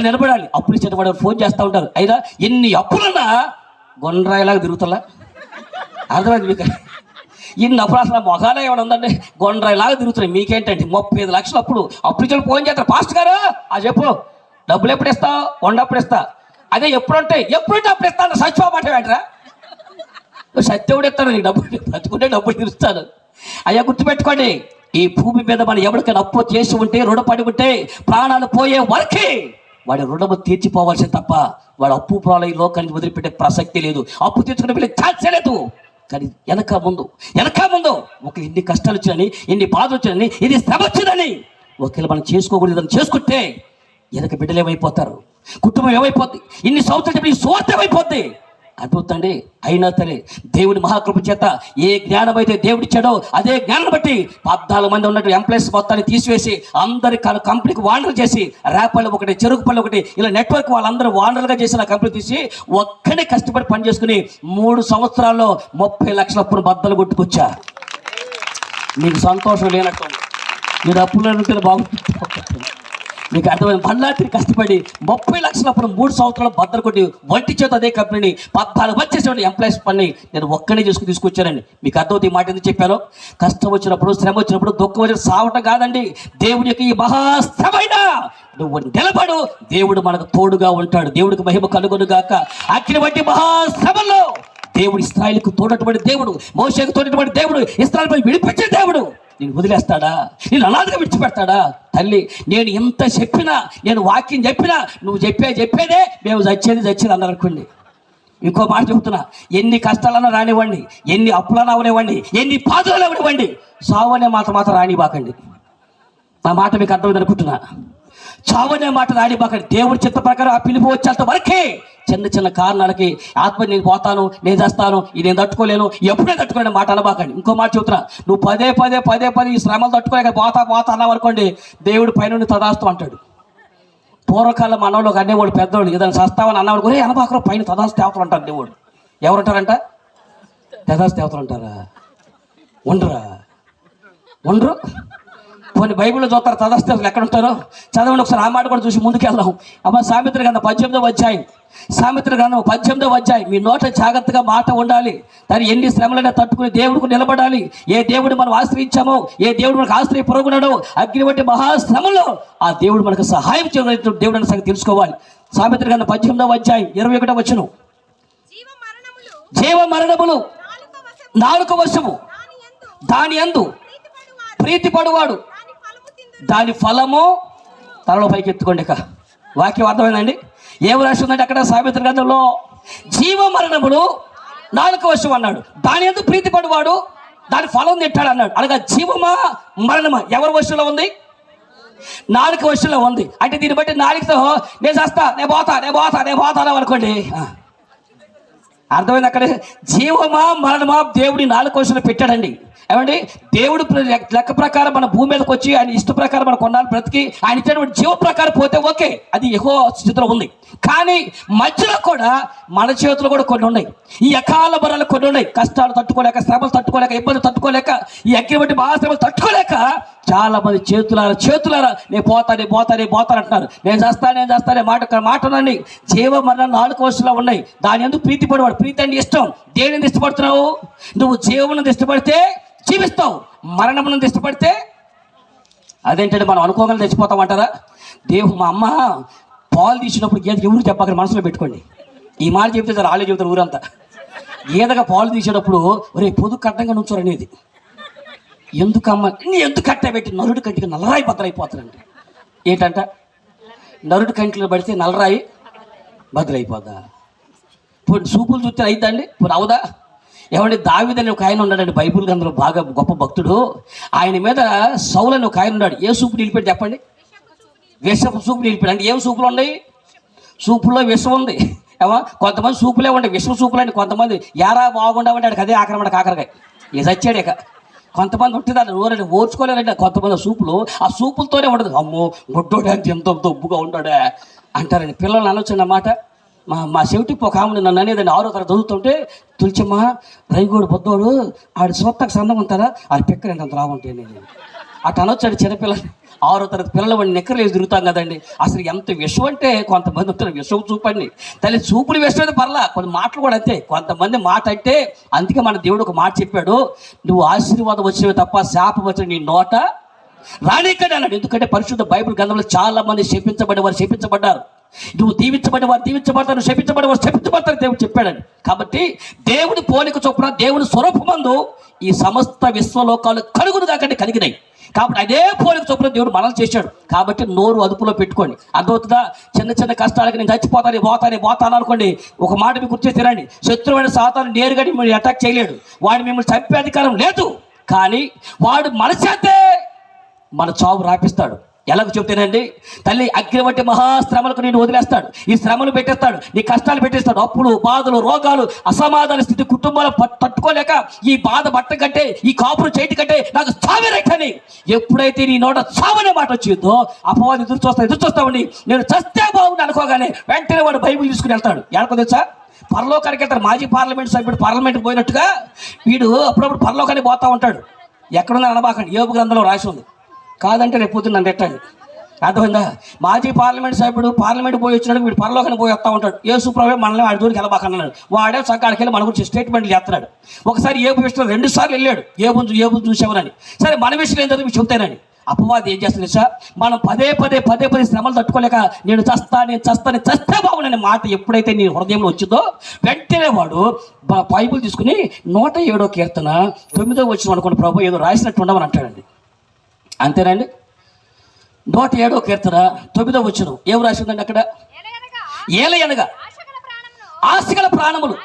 నిలబడాలి అప్పులు ఇచ్చేటప్పుడు ఫోన్ చేస్తూ ఉంటారు. అయినా ఎన్ని అప్పులున్నా గొండ్రాయిలాగా తిరుగుతలా. అర్థమైంది మీకు? ఇన్ని అప్పుడు అసలు మొఖాలే ఏమైనా ఉందండి, గొండ్రాయిలాగా తిరుగుతున్నాయి. మీకేంటండి 35 లక్షలు అప్పుడు ఇచ్చిన ఫోన్ చేస్తారు, పాస్ట్ గారు చెప్పు డబ్బులు ఎప్పుడు ఇస్తావు, వండప్పుడు ఇస్తా. అదే ఎప్పుడంటే అప్పుడు ఇస్తాను, సచ్చిపోమంటే వెంటరా సత్యవుడు ఇస్తాను నీకు డబ్బులు, బతుకుంటే డబ్బులు తీరుస్తాను. అయ్యా గుర్తుపెట్టుకోండి, ఈ భూమి మీద మనం ఎవరికైనా అప్పు చేసి ఉంటే, రుణపడి ఉంటే, ప్రాణాలు పోయే వరకే వాడి రుణము తీర్చిపోవాల్సింది తప్ప వాడు అప్పు ప్రాణం ఈ లోకానికి వదిలిపెట్టే ప్రసక్తి లేదు. అప్పు తీర్చుకునే వెళ్ళే ఛాన్సే లేదు. కానీ వెనక ముందు ఒక ఎన్ని కష్టాలు వచ్చాయని, ఎన్ని బాధలు వచ్చాయని, ఇది శ్రమ వచ్చిందని ఒకవేళ మనం చేసుకోకూడదు, దాన్ని చేసుకుంటే వెనక బిడ్డలు ఏమైపోతారు, కుటుంబం ఏమైపోద్ది, ఇన్ని సంవత్సరాలు ఈ స్వార్థం ఏమైపోద్ది. అద్భుతండి. అయినా సరే దేవుడి మహాకృప చేత ఏ జ్ఞానం అయితే దేవుడిచ్చాడో అదే జ్ఞానం బట్టి 14 మంది ఉన్నట్టు ఎంప్లాయీస్ మొత్తాన్ని తీసివేసి అందరి కంపెనీకి వాండర్ చేసి, రేపల్లి ఒకటి, చెరుకుపల్లి ఒకటి, ఇలా నెట్వర్క్ వాళ్ళందరూ వాండర్గా చేసి నా కంపెనీ తీసి ఒక్కడే కష్టపడి పని చేసుకుని 3 సంవత్సరాల్లో 30 లక్షల అప్పును బద్దలు కొట్టుకొచ్చా. మీకు సంతోషం లేనట్టు, మీరు అప్పులు ఉంటే బాగుంటుంది. మీకు అర్థమైంది. మళ్ళీ కష్టపడి 30 లక్షల అప్పుడు 3 సంవత్సరాలు బద్దలు కొట్టి వంటి చేత అదే కంపెనీని 14 వచ్చేసేవాడి ఎంప్లాయీస్ పని నేను ఒక్కనే చేసుకుని తీసుకొచ్చానండి. మీకు అర్థమవుతుంది ఈ మాట ఎందుకు చెప్పాను? కష్టం వచ్చినప్పుడు, శ్రమ వచ్చినప్పుడు, దుఃఖం వచ్చిన సావటం కాదండి. దేవుడి యొక్క ఈ మహాశ్రమైన నువ్వు నిలబడు, దేవుడు మనకు తోడుగా ఉంటాడు. దేవుడికి మహిమ కలుగును గాక. అగ్ని వంటి మహాశ్రమలో దేవుడు ఇశ్రాయేలుకు తోడటువంటి దేవుడు, మోషేకు తోడటువంటి దేవుడు, ఇశ్రాయేలుపై విడిపించే దేవుడు నేను వదిలేస్తాడా? నేను అనాథగా విడిచిపెడతాడా? తల్లి, నేను ఎంత చెప్పినా, నేను వాక్యం చెప్పినా, నువ్వు చెప్పేదే మేము చచ్చేది అన్నారు అనుకోండి. ఇంకో మాట చెబుతున్నా, ఎన్ని కష్టాలన్నా రానివ్వండి, ఎన్ని అప్పులన్నా అవనివ్వండి, ఎన్ని బాధలు అవనివ్వండి, సావనే మాత్రం రానివ్వకండి. నా మాట మీకు అర్థమైంది అనుకుంటున్నా. చావనే మాట రానివ్వకండి. దేవుడి చిత్త ప్రకారం ఆ పిలుపు వచ్చేంత వరకే చిన్న కారణాలకి ఆత్మ నేను పోతాను, నేను చేస్తాను, ఇది నేను తట్టుకోలేను, ఎప్పుడే తట్టుకోలేని మాట అనబాకండి. ఇంకో మాట చెబుతున్నా, నువ్వు పదే ఈ శ్రమలు తట్టుకోలేక పోతా అన్నావు అనుకోండి, దేవుడు పైన తదాస్తు అంటాడు. పూర్వకాలం మనవాళ్ళు అనేవాడు పెద్దవాళ్ళు, ఏదైనా సస్తావని అన్నవాడు కూడా అనబాకరం పైన తదాస్తు దేవతలు అంటారు. దేవుడు ఎవరంటారంట? తదాస్తు దేవతలు అంటారా? ఉండరు. కొన్ని బైబిల్లో చూస్తారు తదాస్తు దేవతలు ఎక్కడ ఉంటారో చదవండి ఒకసారి. ఆ మాట కూడా చూసి ముందుకెళ్దాం. అమ్మ సామెతల గ్రంథం 18వ అధ్యాయం, సామెతల గ్రంథం 18వ అధ్యాయం. మీ నోట జాగ్రత్తగా మాట ఉండాలి. దాన్ని ఎన్ని శ్రమలైనా తట్టుకుని దేవుడికి నిలబడాలి. ఏ దేవుడు మనం ఆశ్రయించామో, ఏ దేవుడు మనకు ఆశ్రయ పొరుగున్నాడో, అగ్ని వంటి మహాశ్రమంలో ఆ దేవుడు మనకు సహాయం చేయడం దేవుడు అనే సంగతి తెలుసుకోవాలి. సామెతల గ్రంథం 18వ అధ్యాయం 21వ వచనం. జీవ మరణములు నాలుక వశము, దాని యందు ప్రీతి పడువాడు దాని ఫలము తలలో పైకి ఎత్తుకోండి. ఇక వాక్యం అర్థమైందండి. ఏం రాసి ఉందంటే అక్కడ సామెతల గ్రంథంలో? జీవ మరణములు నాలుక వశం అన్నాడు, దాని యందు ప్రీతి పడువాడు దాని ఫలం తింటాడు అన్నాడు. అనగా జీవమా మరణమా ఎవరి వశంలో ఉంది? నాలుక వశంలో ఉంది. అంటే దీన్ని బట్టి నాలుకతో నేను చేస్తా, నేను పోతా అనుకోండి. అర్థమైంది. అక్కడ జీవమా మరణమా దేవుడి నాలుక వశంలో పెట్టాడండి. ఏమండి, దేవుడు లెక్క ప్రకారం మన భూమి మీదకి వచ్చి ఆయన ఇష్ట ప్రకారం మన కొన్నాళ్ళు బ్రతికి ఆయన ఇచ్చినటువంటి జీవ ప్రకారం పోతే ఓకే, అది యెహోవా స్థితిలో ఉంది. కానీ మధ్యలో కూడా మన చేతులు కూడా కొన్ని ఉన్నాయి. ఈ అకాల బరాలు కొన్ని ఉన్నాయి. కష్టాలు తట్టుకోలేక, శ్రమలు తట్టుకోలేక, ఇబ్బందులు తట్టుకోలేక, ఈ అగ్ని వంటి మహాశ్రమలు తట్టుకోలేక చాలా మంది చేతులారా నేను పోతాను అంటున్నారు. నేను చేస్తానే మాటనండి. జీవ మరణ నాలుగు వశంలో ఉన్నాయి. దాని ఎందుకు ప్రీతి పడవాడు. ప్రీతి అంటే ఇష్టం. దేనిని ఇష్టపడుతున్నావు? నువ్వు జీవమును ఇష్టపడితే జీవిస్తావు, మరణమును ఇష్టపడితే అదేంటంటే మనం అనుకోగలను తెచ్చిపోతామంటారా? మా అమ్మ పాలు తీసినప్పుడు గేదెకి ఎవరు చెప్పాక మనసులో పెట్టుకోండి. ఈ మాట చెప్తే సార్ ఆలే చెబుతారు ఊరంతా. గేదెగా పాలు తీసేటప్పుడు ఒరే పొదుగు కట్టంగా నుంచోరు అనేది. ఎందుకమ్మ ఎందుకు కట్టబెట్టి నరుడి కంటికి నల్లరాయి బద్దలైపోతారండి. ఏంటంట? నరుడి కంటిలో పడితే నల్లరాయి బద్దలైపోద్దా? ఇప్పుడు సూపులు చూస్తే అయిద్దండి? ఇప్పుడు అవుదా? ఏమంటే దావీదని ఒక ఆయన ఉన్నాడండి బైబిల్ గ్రంథంలో బాగా గొప్ప భక్తుడు. ఆయన మీద సౌలు అని ఒక ఆయన ఉన్నాడు. ఏ సూపు నిలిపాడు చెప్పండి? విషపు సూపు నిలిపాడు. అంటే ఏం సూపులు ఉన్నాయి? సూపుల్లో విషం ఉంది. ఏమో కొంతమంది సూపులే ఉంటాయి, విషం సూపులు అండి. కొంతమంది యారా బాగుండవంటే అదే ఆక్రమణ కాకరకాయ ఇక చచ్చాడు. ఇక కొంతమంది ఉంటుంది దాన్ని ఊరండి ఓర్చుకోలేరండి. కొంతమంది సూపులు ఆ సూపులతోనే ఉండదు. అమ్మో గుడ్డోడే అంటే ఎంత దొబ్బుగా ఉంటాడే అంటారండి. పిల్లల్ని అనొచ్చండి అన్నమాట. మా చెవిటికి ఒక ఆమె నన్ను అనేదండి. 6వ తరగతి చదువుతుంటే, తులచమ్మ రైగోడు బొద్దోడు ఆడి సొత్తకు సందం ఉంటారా, ఆడి పిక్కలు ఎంత రావుంటాయి నేను అటు అనొచ్చాడు. చిన్నపిల్లలు 6వ తరగతి పిల్లలు వాడిని నిక్కర్లు వేసి తిరుగుతాం కదండి. అసలు ఎంత విషం అంటే కొంతమంది ఉంటారు విషం చూపండి. తల్లి చూపులు విషం అయితే పర్లా, కొన్ని మాటలు కూడా అంతే. కొంతమంది మాట అంటే అందుకే మన దేవుడు ఒక మాట చెప్పాడు, నువ్వు ఆశీర్వాదం వచ్చినవి తప్ప శాపం వచ్చిన నీ నోట రానిక్కడే అన్నాడు. ఎందుకంటే పరిశుద్ధ బైబిల్ గ్రంథంలో చాలా మంది శపించబడ్డారు. నువ్వు దీవించబడి వారు దీవించబడతారు, శపించబడి వారు శపించబడతారు దేవుడు చెప్పాడండి. కాబట్టి దేవుడి పోలిక చొప్పున దేవుని స్వరూపమందు ఈ సమస్త విశ్వలోకాలు కలుగును కాకండి కలిగినాయి. కాబట్టి అదే పోలిక చొప్పున దేవుడు మనల్ని చేశాడు. కాబట్టి నోరు అదుపులో పెట్టుకోండి. అర్థమవుతుందా? చిన్న చిన్న కష్టాలకి నేను పోతాను అనుకోండి. ఒక మాట మీకు గుర్తు చేస్తారండి, శత్రువైన సాతాను నేరుగా మిమ్మల్ని అటాక్ చేయలేడు. వాడు మిమ్మల్ని చంపే అధికారం లేదు. కానీ వాడు మన చేతే మన చావు రాపిస్తాడు. ఎలాగో చెప్తేనండి, తల్లి అగ్ని వంటి మహాశ్రమలకు నేను వదిలేస్తాడు. ఈ శ్రమలు పెట్టేస్తాడు, నీ కష్టాలు పెట్టేస్తాడు. అప్పులు, బాధలు, రోగాలు, అసమాధాన స్థితి, కుటుంబాలు తట్టుకోలేక ఈ బాధ బట్ట కంటే, ఈ కాపురు చేయటి కంటే నాకు చావే రైతని ఎప్పుడైతే నీ నోట చావనే మాట వచ్చిందో అపవాది ఎదురు చూస్తామండి. నేను చస్తే బాగుంది అనుకోగానే వెంటనే వాడు బైబిల్ తీసుకుని వెళ్తాడు. ఎక్కడికో తెలుసా? పరలోకానికి వెళ్తాడు. మాజీ పార్లమెంట్ సభ్యుడు పార్లమెంట్కి పోయినట్టుగా వీడు అప్పుడప్పుడు పరలోకానికి పోతా ఉంటాడు. ఎక్కడున్నా అనబాకండి, యోబు గ్రంథంలో రాసి ఉంది. కాదంటే రేపు పొద్దున్న నన్ను పెట్టండి. అర్థమైందా? మాజీ పార్లమెంట్ సభ్యుడు పార్లమెంట్ పోయి వచ్చినాడు, వీడు పరలోకానికి పోయి వస్తూ ఉంటాడు. యేసు ప్రభువే మనల్ని వాడి దూరికి వెళ్ళబాకన్నాడు. వాడే చక్కడికి వెళ్ళి మన గురించి స్టేట్మెంట్లు చేస్తున్నాడు. ఒకసారి ఏబు విషయంలో 2 సార్లు వెళ్ళాడు, ఏబు చూసామని. సరే, మన విషయంలో ఏం చదివి చెబుతానని. అపవాది ఏం చేస్తుంది సార్? మనం పదే పదే శ్రమలు తట్టుకోలేక నేను చస్తే బాగుండని మాట ఎప్పుడైతే నీ హృదయంలో వచ్చిందో వెంటనే వాడు బైబిల్ తీసుకుని 107వ కీర్తన 9వ వచనం అనుకోండి, ప్రభు ఏదో రాసినట్టు ఉండమని అంటాడండి. అంతేనండి. 107వ కీర్తన 9వ వచనం ఏం రాసిందండి అక్కడ? ఏలయనగా ఆశగల ప్రాణములు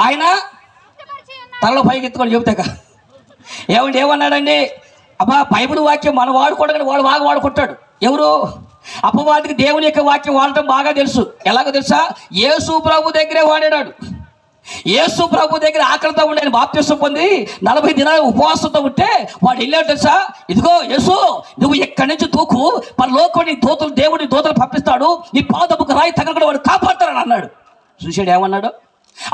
ఆయన తలలో పైకి ఎత్తుకొని చెబుతాక ఏమన్నాడండి? అబ్బా, బైబిల్ వాక్యం మనం వాడుకోవడం వాడు బాగా వాడుకుంటాడు. ఎవరు? అపవాదికి దేవుని యొక్క వాక్యం వాడటం బాగా తెలుసు. ఎలాగో తెలుసా? యేసు ప్రభు దగ్గరే వాడాడు. యేసు ప్రభు దగ్గర ఆకలితో ఉండి ఆయన బాప్తిసం పొంది 40 దినాలు ఉపవాసంతో ఉంటే వాడు వెళ్ళాడు తెలుసా? ఇదిగో యేసు, నువ్వు ఎక్కడి నుంచి తూకు, పరలోకం నీ దూతలు, దేవుడిని దూతలు పంపిస్తాడు, నీ పాదముకు రాయి తగలకుండా వాడు కాపాడతాడని అన్నాడు. చూశాడు ఏమన్నాడు?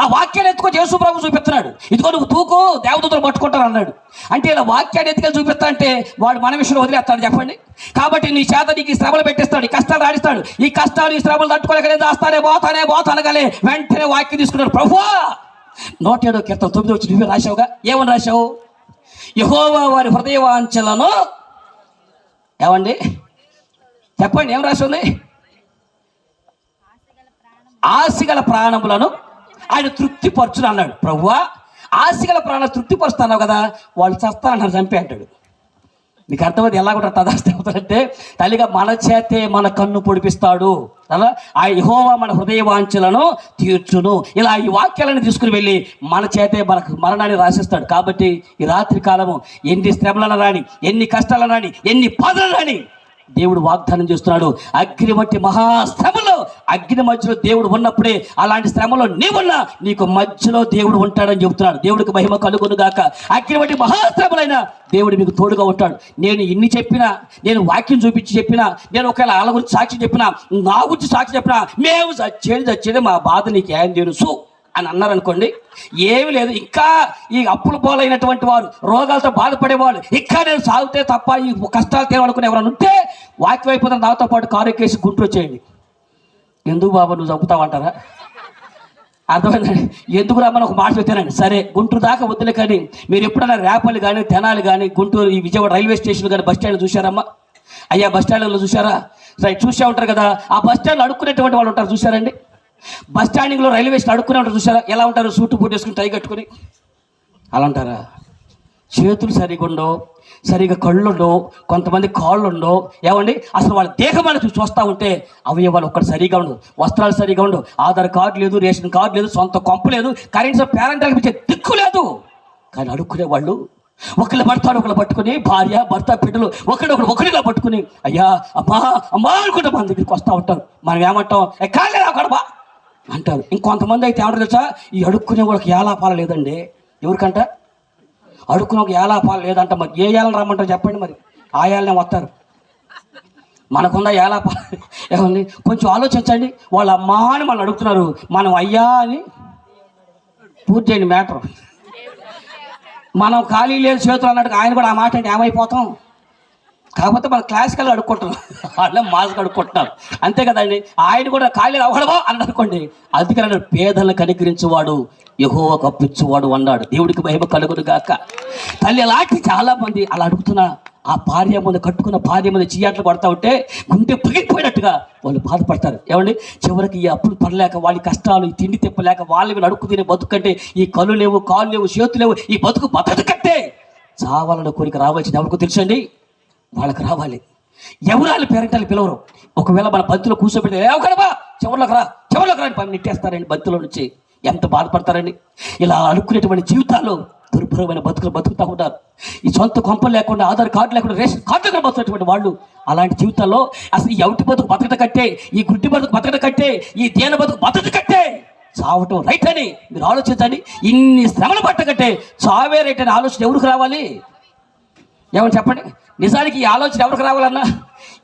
ఆ వాక్యాన్ని ఎత్తుకొని యేసు ప్రభు చూపిస్తున్నాడు. ఇదిగో నువ్వు తూకు, దేవదూతలు పట్టుకుంటాను అన్నాడు. అంటే ఇలా వాక్యాన్ని ఎత్తుకొని చూపిస్తా అంటే వాడు మన విషయంలో వదిలేస్తాడు చెప్పండి. కాబట్టి నీ చేత నీకు ఈ శ్రమలు పెట్టేస్తాడు, ఈ కష్టాలు రాడిస్తాడు. ఈ కష్టాలు, ఈ శ్రమలు తట్టుకోలేక పోతానగానే వెంటనే వాక్యం తీసుకున్నాడు. ప్రభువా, 107వ కీర్తన 9వ వచనం నువ్వే రాశావుగా. ఏమని రాశావు? యెహోవా వారి హృదయ వాంఛలను ఏమండి చెప్పండి, ఏం రాసి ఉంది? ఆశగల ప్రాణములను ఆయన తృప్తిపరచును అన్నాడు. ప్రభువా, ఆశగల ప్రాణాలు తృప్తిపరుస్తున్నావు కదా, వాళ్ళు చస్తానన్నారు, చంపే అంటాడు. మీకు అర్థమైంది ఎలా కూడా తదాస్తారంటే? తల్లిగా మన చేతే మన కన్ను పొడిపిస్తాడు. అలా ఆ యెహోవా మన హృదయ వాంఛలను తీర్చును. ఇలా ఈ వాక్యాలను తీసుకుని వెళ్ళి మన చేతే మనకు మరణాన్ని రాసిస్తాడు. కాబట్టి ఈ రాత్రి కాలము ఎన్ని శ్రమలను రాని, ఎన్ని కష్టాలను రాని, ఎన్ని బాధలు రాని దేవుడు వాగ్దానం చేస్తున్నాడు. అగ్ని వంటి మహాశ్రమలో, అగ్ని మధ్యలో దేవుడు ఉన్నప్పుడే అలాంటి శ్రమలో నీవున్నా నీకు మధ్యలో దేవుడు ఉంటాడని చెబుతున్నాడు. దేవుడికి మహిమ కలుగును గాక. అగ్ని వంటి మహాశ్రమలైనా దేవుడు మీకు తోడుగా ఉంటాడు. నేను ఇన్ని చెప్పినా, నేను వాక్యం చూపించి చెప్పినా, నేను ఒకవేళ వాళ్ళ గురించి సాక్షి చెప్పినా, నా గురించి సాక్షి చెప్పినా, మేము చచ్చేది మా బాధ నీకు ఏం తెలుసు అని అన్నారనుకోండి, ఏమి లేదు. ఇంకా ఈ అప్పులు పోలైనటువంటి వారు, రోగాలతో బాధపడేవాళ్ళు, ఇంకా నేను సాగితే తప్ప ఈ కష్టాలు తీరనుకునే ఎవరైనా ఉంటే వాక్యం అయిపోతున్న నాతో పాటు కారు ఎక్కేసి గుంటూరు వచ్చేయండి. ఎందుకు బాబా నువ్వు చంపుతావంటారా? అర్థమైందండి. ఎందుకు రమ్మని ఒక మాట చెప్తానండి. సరే, గుంటూరు దాకా వద్దులే, కానీ మీరు ఎప్పుడైనా రేపల్లి కానీ, తెనాలి కానీ, గుంటూరు ఈ విజయవాడ రైల్వే స్టేషన్ కానీ బస్ స్టాండ్ చూశారమ్మా? అయ్యా, బస్ స్టాండ్లో చూసారా? రైట్, చూసే ఉంటారు కదా. ఆ బస్ స్టాండ్లో అడుక్కునేటువంటి వాళ్ళు ఉంటారు, చూసారండి? బస్ స్టాండింగ్లో రైల్వే స్టేషన్ అడుక్కునే ఉంటారు, చూసారా? ఎలా ఉంటారు? సూటు బూట్ వేసుకుని, టై కట్టుకుని అలా ఉంటారా? చేతులు సరిగా ఉండవు, సరిగా కళ్ళు ఉండవు, కొంతమంది కాళ్ళు ఉండవు. ఏమండి, అసలు వాళ్ళ దేహం చూస్తూ ఉంటే అవయవాలు ఒక్కటి సరిగా ఉండదు, వస్త్రాలు సరిగా ఉండవు, ఆధార్ కార్డు లేదు, రేషన్ కార్డు లేదు, సొంత కొంపు లేదు, కనీసం పేరెంట్లకు ఇచ్చే దిక్కు లేదు. కానీ అడుక్కునే వాళ్ళు ఒకళ్ళు పడతాడు, ఒకళ్ళు పట్టుకుని, భార్య భర్త బిడ్డలు ఒకరిలా పట్టుకుని అయ్యా అమ్మా అనుకుంటే మన దగ్గరికి వస్తూ ఉంటారు. మనం ఏమంటాం? కాలేదా కడబా అంటారు. ఇంకొంతమంది అయితే ఏమంటారు తెలుసా? ఈ అడుక్కునే వాళ్ళకి ఏలాపాల లేదండి. ఎవరికంట? అడుక్కునే ఒక ఏలాపాల లేదంట. మరి ఏ ఏళ్ళని రమ్మంటారు చెప్పండి? మరి ఆ ఏళ్ళనే వస్తారు. మనకుందా ఏలాపాల? ఏమండి, కొంచెం ఆలోచించండి. వాళ్ళ అమ్మా అని మనం అడుగుతున్నారు, మనం అయ్యా అని పూర్తి చేయండి మ్యాటర్. మనం ఖాళీ లేదు చేతులు అన్నట్టు ఆయన కూడా ఆ మాట అంటే ఏమైపోతాం? కాకపోతే మన క్లాసికల్ అడుక్కుంటున్నాం, వాళ్ళే మాస్క్ అడుక్కుంటున్నారు, అంతే కదండి. ఆయన కూడా ఖాళీ అవ్వడమో అని అనుకోండి. అందుకని పేదలను కనికరించేవాడు యెహోవాకు అప్పించువాడు అన్నాడు. దేవుడికి మహిమ కలుగును గాక. తల్లి అలాంటి చాలా మంది అలా అడుగుతున్నా, ఆ భార్య ముందు కట్టుకున్న భార్య మీద చీయాట్లు పడతా ఉంటే గుండె పగిలిపోయినట్టుగా వాళ్ళు బాధపడతారు. ఏమండి, చివరికి ఈ అప్పులు పడలేక, వాళ్ళ కష్టాలు, ఈ తిండి తిప్పలేక, వాళ్ళ మీద అడుక్కు తినే బతుకంటే, ఈ కళ్ళు లేవు, కాళ్ళు లేవు, చేతులు లేవు, ఈ బతుకు బతకట్టే చావాలన్న కోరిక రావాల్సింది ఎవరికి తెలుసండి? వాళ్ళకి రావాలి. ఎవరు వాళ్ళ పేరెంటాలు పిలవరు. ఒకవేళ మన బంతిలో కూర్చోబెట్టి ఎవరబా చివరిలోకి రా అని పని నెట్టేస్తారండి బంతిలో నుంచి. ఎంత బాధపడతారండి. ఇలా అనుకునేటువంటి జీవితాలు దుర్భరమైన బతుకులు బతుకుతూ ఉంటారు. ఈ సొంత కొంపలు లేకుండా, ఆధార్ కార్డు లేకుండా, రేషన్ కార్డు లేకుండా బతుకున్నటువంటి వాళ్ళు అలాంటి జీవితాల్లో అసలు ఈ ఎవటి బతుకు బతకట కట్టే, ఈ గుడ్డి బతుకు బతకట కట్టే, ఈ దేన బతుకు బతకట కట్టే చావటం రైట్ అని మీరు ఆలోచించండి. ఇన్ని శ్రమలు పట్టకట్టే చావే రైట్ అనే ఆలోచన ఎవరికి రావాలి? ఏమని చెప్పండి. నిజానికి ఈ ఆలోచన ఎవరికి రావాలన్నా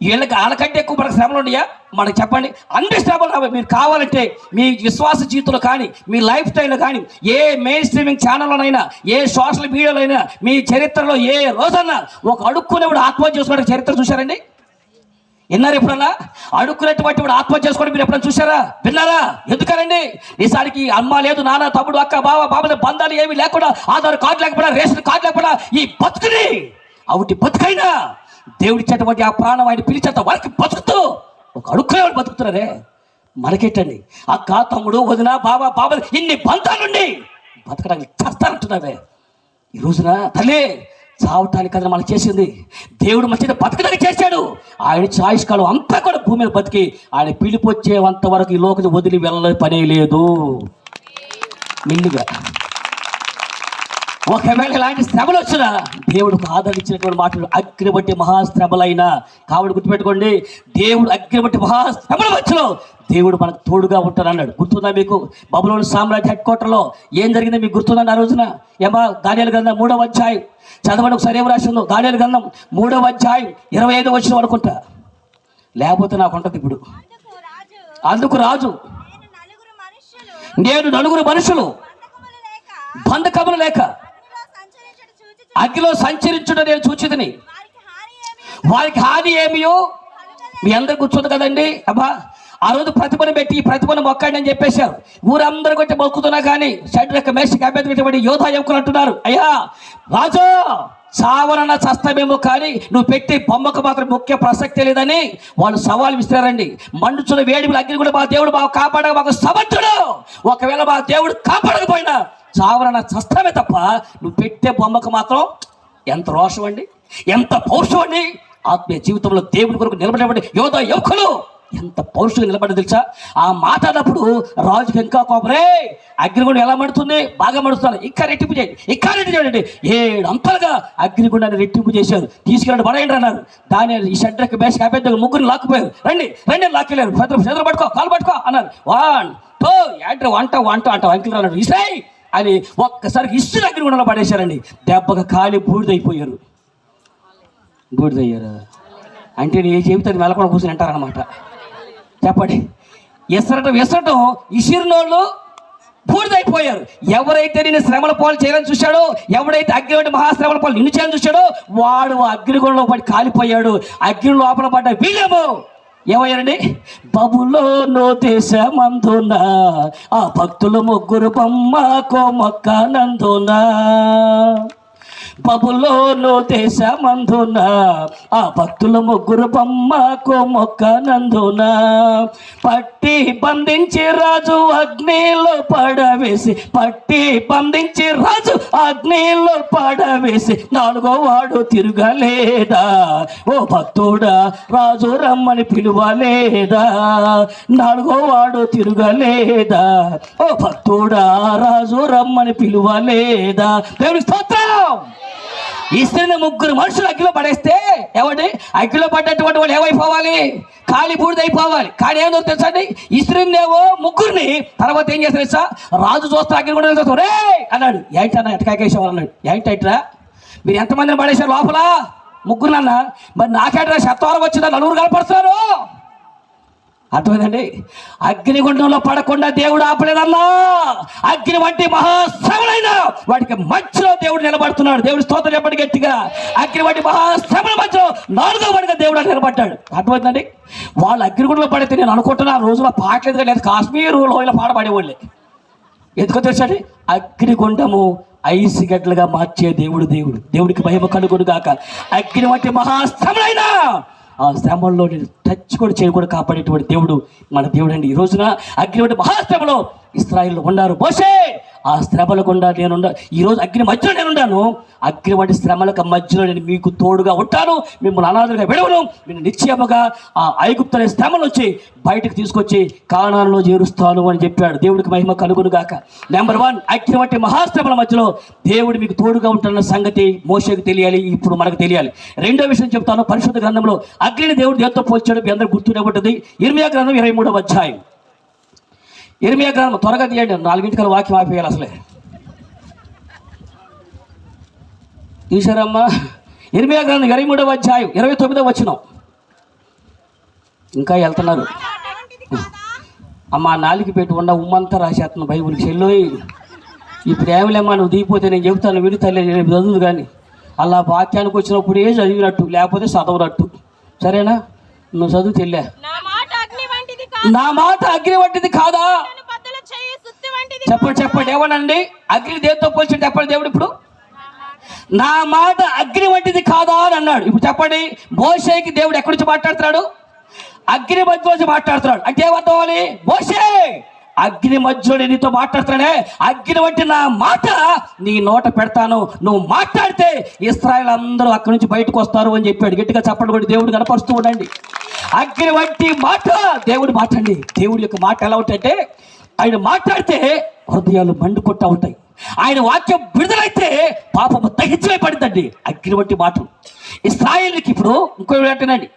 వీళ్ళకి వాళ్ళకంటే ఎక్కువ మనకు శ్రమలు ఉన్నాయా? మనకు చెప్పండి. అన్ని శ్రమలు రావాలి. మీరు కావాలంటే మీ విశ్వాస జీవితంలో కానీ, మీ లైఫ్ స్టైల్లో కానీ, ఏ మెయిన్ స్ట్రీమింగ్ ఛానల్లోనైనా, ఏ సోషల్ మీడియాలో అయినా, మీ చరిత్రలో ఏ రోజన్నా ఒక అడుక్కునేవాడు ఆత్మహత్య చేసుకోవడం చరిత్ర చూశారండి? విన్నారు ఎప్పుడన్నా? అడుక్కునేటువంటి వాడు ఆత్మహత్య చేసుకోవడం మీరు ఎప్పుడన్నా చూసారా? విన్నారా? ఎందుకనండి? నిజానికి అమ్మ లేదు, నాన్న, తమ్ముడు, అక్క, బావ బంధాలు ఏమీ లేకుండా, ఆధార్ కార్డు లేకపోయినా, రేషన్ కార్డు లేకపోయినా ఈ బతుకుని అవుటి బతుకైనా దేవుడిచ్చేటువంటి ఆ ప్రాణం ఆయన పిలిచేంత వరకు బతుకుతూ ఒక అడుక్కునేవాడు బతుకుతున్నారే. మనకేంటండి? అక్క, తమ్ముడు, వదిన, బాబా ఇన్ని బంధాలుండి బతకడానికి చేస్తానంటున్నావే. ఈ రోజున తల్లి చావటానికి కదా మనం చేసింది. దేవుడు మంచిది బతకడానికి చేశాడు. ఆయన చాయిస్కాలం అంతా కూడా భూమి మీద బతికి ఆయన పిలిపొచ్చేంత వరకు ఈ లోకం వదిలి వెళ్ళే పనే లేదు. మిల్లిగా ఒకవేళ ఇలాంటి శ్రమలు వచ్చినా దేవుడికి ఆదరించినటువంటి మాటలు అగ్ని బట్టి మహాశ్రమలైనా కాబట్టి గుర్తుపెట్టుకోండి, దేవుడు అగ్ని బట్టి మహాశ్రమల మధ్యలో దేవుడు మనకు తోడుగా ఉంటాడు అన్నాడు. గుర్తుందా మీకు? బబులోను సామ్రాజ్య హెడ్ క్వార్టర్లో ఏం జరిగిందో మీకు గుర్తుందండి? ఆ రోజున ఏమా దానియేలు గ్రంథం 3వ అధ్యాయం చదవండి ఒకసారి. ఏం రాసిందో? దానియేలు గ్రంథం 3వ అధ్యాయం 25వ వచనం అనుకుంటా, లేకపోతే నాకు ఉంటుంది ఇప్పుడు. అందుకు రాజు నేను నలుగురు మనుషులు బంధకములు లేక అగ్నిలో సంచరించుట నేను చూచితిని, వారికి హాని ఏమియో మీ అందరు కూర్చోదు కదండి. అబ్బా ఆ రోజు ప్రతిభను పెట్టి ఈ ప్రతిభను మొక్కండి అని చెప్పేశారు. ఊరందరూ కొట్టి మొక్కుతున్నా కానీ షడ్రక మేషకి అభ్యర్థి యోధా యువకులు అంటున్నారు, అయ్యా రాజు చావనన్న చస్తమేమో కానీ నువ్వు పెట్టి బొమ్మకు మాత్రం ముఖ్య ప్రసక్తి లేదని వాళ్ళు సవాల్ విసిరారండి. మండుచున్న వేడిపులు అగ్ని కూడా మా దేవుడు మాకు కాపాడక మాకు సమర్థుడు. ఒకవేళ మా దేవుడు కాపాడకపోయినా చావనన్న చస్తమే తప్ప నువ్వు పెట్టే బొమ్మకు మాత్రం ఎంత రోషం అండి, ఎంత పౌరుషం అండి. ఆత్మీయ జీవితంలో దేవుని కొరకు నిలబడేటువంటి యోధా యువకులు ఎంత పౌరుషంగా నిలబడి తెలుసా? ఆ మాట్లాడినప్పుడు రాజుకి ఇంకా కోపరే, అగ్నిగుండం ఎలా మండుతుంది? బాగా మండుతున్నారు, ఇంకా రెట్టింపు చేయండి, ఇంకా రెట్టి చేయండి. 7 అంతలుగా అగ్నిగుండాన్ని రెట్టింపు చేశారు. తీసుకెళ్ళండి పడేయండి అన్నారు. దాని ఈ షడ్రకి మేషకి అభ్యర్థులు ముగ్గురు లాక్కుపోయారు. రండి లాక్కెళ్ళారు. చేతులు పట్టుకో, కాలు పట్టుకో అన్నారు. 1 2 ఏంట్రా వంట అంకిల్ అన్నాడు. ఇసాయి అని ఒక్కసారి ఇసురు అగ్నిగుండంలో పడేశారండి. దెబ్బగా కాలి బూడిదైపోయారు. బూడిదయ్యారు అంటే ఏ జీవితాన్ని మెలకుండా కూర్చొని అంటారనమాట. చెప్పండి. విసరటం ఇసిరినోళ్ళు బూడిదైపోయారు. ఎవరైతే నేను శ్రమల పాలు చేయాలని చూశాడో, ఎవడైతే అగ్ని వంటి మహాశ్రమల పాలు నిన్ను చేయాలని చూశాడో వాడు అగ్నిగుండంలో పడి కాలిపోయాడు. అగ్ని లోపల పడ్డ వీళ్ళేమో ఏమయ్యారండి? బబులోను దేశమందున ఆ భక్తులు ముగ్గురు బొమ్మకో మొక్కనందున, బబులోను దేశమందున ఆ భక్తులు ముగ్గురు బొమ్మకు మొక్కనందున, పట్టి బంధించి రాజు అగ్నిలో పడవేసి, పట్టి బంధించి రాజు అగ్నిలో పడవేసి 4వ వాడు తిరగలేదా? ఓ భక్తుడా రాజు రమ్మని పిలువలేదా? 4వ వాడు తిరగలేదా? ఓ భక్తుడా రాజు రమ్మని పిలువలేదా? దేవుని స్తోత్రం. ఈ స్త్రీని ముగ్గురు మనుషులు అగ్గిలో పడేస్తే ఏమండి? అగ్గిలో పడ్డటువంటి వాళ్ళు ఏమైపోవాలి? కాలి బూడిదైపోవాలి. కానీ ఏమో తెలుసండి, ఈ స్త్రీనేమో ముగ్గురిని తర్వాత ఏం చేస్తారు తెలుసా? రాజు చూస్తే అగ్ని కూడా చూస్తారు. రే అన్నాడు. ఏంటన్నా ఎటకాకేసేవాళ్ళు అన్నాడు. ఏంటైట్రా మీరు ఎంతమందిని పడేశారు లోపల? ముగ్గురునన్న. మరి నాకేట్రా శతవరం వచ్చిందా? 4 కనపడుతున్నారు. అర్థమైందండి? అగ్నిగుండంలో పడకుండా దేవుడు ఆపలేదన్నా. అగ్ని వంటి మహాశ్రమలైనా వాటికి మధ్యలో దేవుడు నిలబడుతున్నాడు. దేవుడు స్తోత్రం చెప్పండి గట్టిగా. అగ్ని వంటి మహాశ్రమల మధ్యలో 4వ వాడిగా దేవుడు నిలబడ్డాడు. అర్థమైందండి? వాళ్ళు అగ్నిగుండంలో పడితే నేను అనుకుంటున్నా ఆ రోజులో పాటలేదు, లేదు కాశ్మీర్ లోయలో పాట పాడేవాళ్ళే. ఎందుకో తెలుసండి? అగ్నిగుండము ఐసు గడ్డలుగా మార్చే దేవుడికి భయము కలుగును గాక. అగ్ని వంటి మహాశ్రమలైనా ఆ శ్రమంలో నేను టచ్ కూడా చేయకూడదు కాపాడేటువంటి దేవుడు మన దేవుడు అండి. ఈ రోజున అగ్ని వంటి మహాశ్రమలో ఇశ్రాయేలు ఉన్నారు. మోషే ఆ శ్రమల గుండా నేనుండా. ఈరోజు అగ్ని మధ్యలో నేనున్నాను. అగ్ని వంటి శ్రమలకు మధ్యలో నేను మీకు తోడుగా ఉంటాను, మిమ్మల్ని అనాథలుగా విడవను, నేను నిశ్చయముగా ఆ ఐగుప్తు అనే శ్రమ నుంచి బయటకు తీసుకొచ్చి కానానులో చేరుస్తాను అని చెప్పాడు. దేవుడికి మహిమ కలుగును గాక. నెంబర్ 1, అగ్ని వంటి మహాశ్రమల మధ్యలో దేవుడు మీకు తోడుగా ఉంటున్న సంగతి మోషేకు తెలియాలి, ఇప్పుడు మనకు తెలియాలి. రెండో విషయం చెప్తాను. పరిశుద్ధ గ్రంథంలో అగ్నిని దేవుడు దేంతో పోల్చాడు మీ అందరూ గుర్తునే ఉంటుంది. ఇర్మియా గ్రంథం 23వ అధ్యాయం. ఇర్మియా గ్రంథం త్వరగా తీయండి, 4 వాక్యం ఆపేయాలి. అసలే తీశారమ్మా. ఇర్మియా గ్రంథం 23వ అధ్యాయం 29వ వచనం. ఇంకా వెళ్తున్నారు అమ్మ. 4 పెట్టి ఉన్న ఉమ్మంతా రాసేస్తున్నాను బైబుల్కి. చెల్లోయి ఇప్పుడు ఏమిలేమ్మా, నువ్వు దిగిపోతే నేను చెబుతాను, విడి తల్లి, నేను చదువు. కానీ అలా వాక్యానికి వచ్చినప్పుడు చదివినట్టు, లేకపోతే చదవనట్టు. సరేనా? నువ్వు చదువు తెల్లే. నా మాట అగ్ని వంటిది కాదా? చెప్పండి ఏమనండి? అగ్ని దేంతో పోల్చి చెప్పండి దేవుడు. ఇప్పుడు నా మాట అగ్ని వంటిది కాదా అని అన్నాడు. ఇప్పుడు చెప్పండి, మోషేకి దేవుడు ఎక్కడి నుంచి మాట్లాడుతున్నాడు? అగ్ని మధ్య నుంచి మాట్లాడుతున్నాడు. అంటే ఏమర్థం అవ్వాలి? మోషే, అగ్ని మధ్యలో నీతో మాట్లాడుతున్నాడే, అగ్ని వంటి నా మాట నీ నోట పెడతాను, నువ్వు మాట్లాడితే ఇశ్రాయేలు అందరూ అక్కడి నుంచి బయటకు వస్తారు అని చెప్పాడు. గట్టిగా చప్పట్లు కొట్టి దేవుడు కనపరుస్తూ ఉండండి. అగ్ని వంటి మాట దేవుడు మాట్లాడండి. దేవుడి యొక్క మాట ఎలా ఉంటాయంటే, ఆయన మాట్లాడితే హృదయాలు మండుకొట్టా ఉంటాయి. ఆయన వాక్యం విడుదలైతే పాపము దహించబడిందండి. అగ్ని వంటి మాటలు ఇశ్రాయేలుకి. ఇప్పుడు ఇంకో ఏంటండి,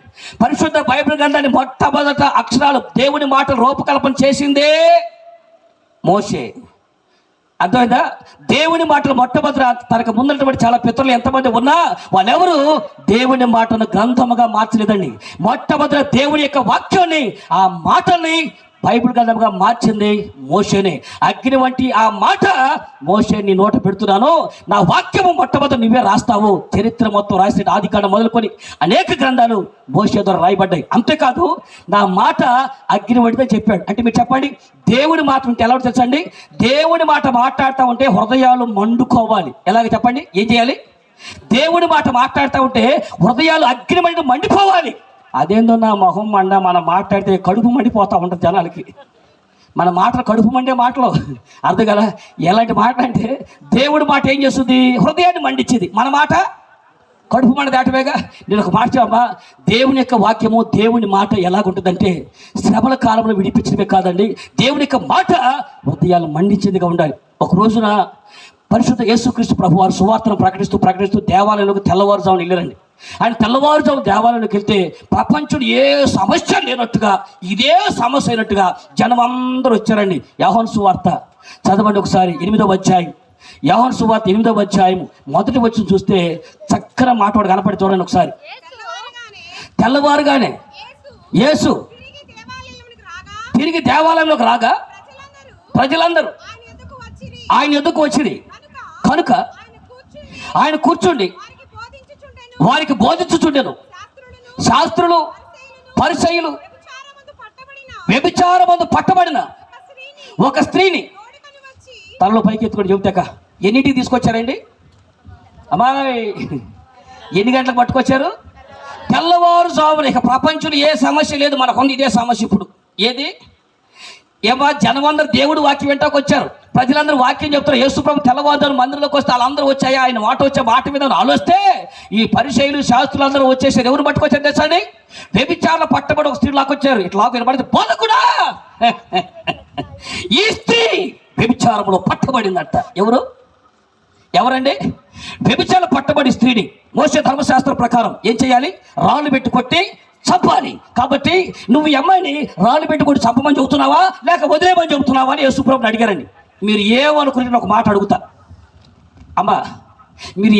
పరిశుద్ధ బైబిల్ గ్రంథాన్ని మొట్టమొదట అక్షరాలు దేవుని మాటలు రూపకల్పన చేసిందే మోషే. అర్థమైందా? దేవుని మాటలు మొట్టమొదట తనకు ముందున్నటువంటి చాలా పితరులు ఎంతమంది ఉన్నా వాళ్ళెవరు దేవుని మాటను గ్రంథముగా మార్చలేదండి. మొట్టమొదట దేవుని యొక్క వాక్యాన్ని, ఆ మాటల్ని బైబిల్ గ్రంథంగా మార్చింది మోషేనే. అగ్ని వంటి ఆ మాట మోషే నీ నోట పెడుతున్నాను, నా వాక్యము మొట్టమొదటి నువ్వే రాస్తావు. చరిత్ర మొత్తం రాసి ఆదికాండం మొదలుకొని అనేక గ్రంథాలు మోషే ద్వారా రాయబడ్డాయి. అంతేకాదు నా మాట అగ్ని వంటిదని చెప్పాడు. అంటే మీరు చెప్పండి, దేవుడి మాట ఉంటే ఎలా తెలుసండి? దేవుడి మాట మాట్లాడుతూ ఉంటే హృదయాలు మండుకోవాలి. ఎలాగ చెప్పండి? ఏం చేయాలి? దేవుడి మాట మాట్లాడుతూ ఉంటే హృదయాలు అగ్ని మండి మండిపోవాలి. అదేందో నా మొహం మండ, మనం మాట్లాడితే కడుపు మండిపోతూ ఉంటుంది జనాలకి. మన మాటలు కడుపు మండే మాటలు, అర్థం కదా? ఎలాంటి మాట అంటే దేవుడి మాట ఏం చేస్తుంది? హృదయాన్ని మండించేది. మన మాట కడుపు మండ దాటవేగా. నేను ఒక మాట చెప్పమ్మా, దేవుని యొక్క వాక్యము, దేవుని మాట ఎలాగుంటుందంటే శ్రమల కాలంలో విడిపించడమే కాదండి, దేవుని యొక్క మాట హృదయాలు మండించేదిగా ఉండాలి. ఒక రోజున పరిశుద్ధ యేసుక్రీస్తు ప్రభు వారు సువార్తను ప్రకటిస్తూ దేవాలయంలోకి తెల్లవారుజామున వెళ్ళారండి. ఆయన తెల్లవారుజాము దేవాలయంలోకి వెళ్తే ప్రపంచంలో ఏ సమస్య లేనట్టుగా, ఇదే సమస్య అయినట్టుగా జనం అందరూ వచ్చారండి. యోహాను సువార్త చదవండి ఒకసారి, 8వ అధ్యాయం. యోహాను సువార్త 8వ అధ్యాయం మొదటి వచనం చూస్తే చక్కని మాట వాడు కనపడి చూడండి ఒకసారి. తెల్లవారుగానే యేసు తిరిగి దేవాలయంలోకి రాగా ప్రజలందరూ ఆయన ఎదుకు వచ్చింది కనుక ఆయన కూర్చుండి వారికి బోధించుచుండెను. శాస్త్రులు పరిసయ్యులు వ్యభిచారమందు పట్టబడిన ఒక స్త్రీని తనలో పైకి ఎత్తుకొని చెబుతాక ఎన్నింటికి తీసుకొచ్చారండి అమ్మాయి? ఎన్ని గంటలకు పట్టుకొచ్చారు? తెల్లవారుజామున. ఇక ప్రపంచంలో ఏ సమస్య లేదు, మనకుంది ఇదే సమస్య ఇప్పుడు. ఏది? ఏమో జనమందరూ దేవుడు వాక్యం వెంటకు వచ్చారు. ప్రజలందరూ వాక్యం చెప్తారు. యేసుప్రభు తెల్లవారుజామున మందిరంలోకి వస్తే వాళ్ళందరూ వచ్చాయా, ఆయన మాట వచ్చే మాట మీద ఆలోచిస్తే ఈ పరిసయ్యులు శాస్త్రులు అందరూ వచ్చేసారు. ఎవరు పట్టుకొచ్చారు తెలుసండి? వ్యభిచారంలో పట్టబడి ఒక స్త్రీ లాక్కొచ్చారు. ఇట్లా వినబడితే బోధకుడా, ఈ స్త్రీ వ్యభిచారంలో పట్టబడిందట. ఎవరండి? వ్యభిచారంలో పట్టబడి స్త్రీని మోషే ధర్మశాస్త్రం ప్రకారం ఏం చేయాలి? రాళ్ళు పెట్టి కొట్టి చంపాలి. కాబట్టి నువ్వు ఈ అమ్మాయిని రాళ్ళు పెట్టుకొని చంపమని చెబుతున్నావా లేక వదిలేమని చెబుతున్నావా అని యేసుప్రభుని అడిగారండి. మీరు ఏమనుకుంటే ఒక మాట అడుగుతా అమ్మా, మీరు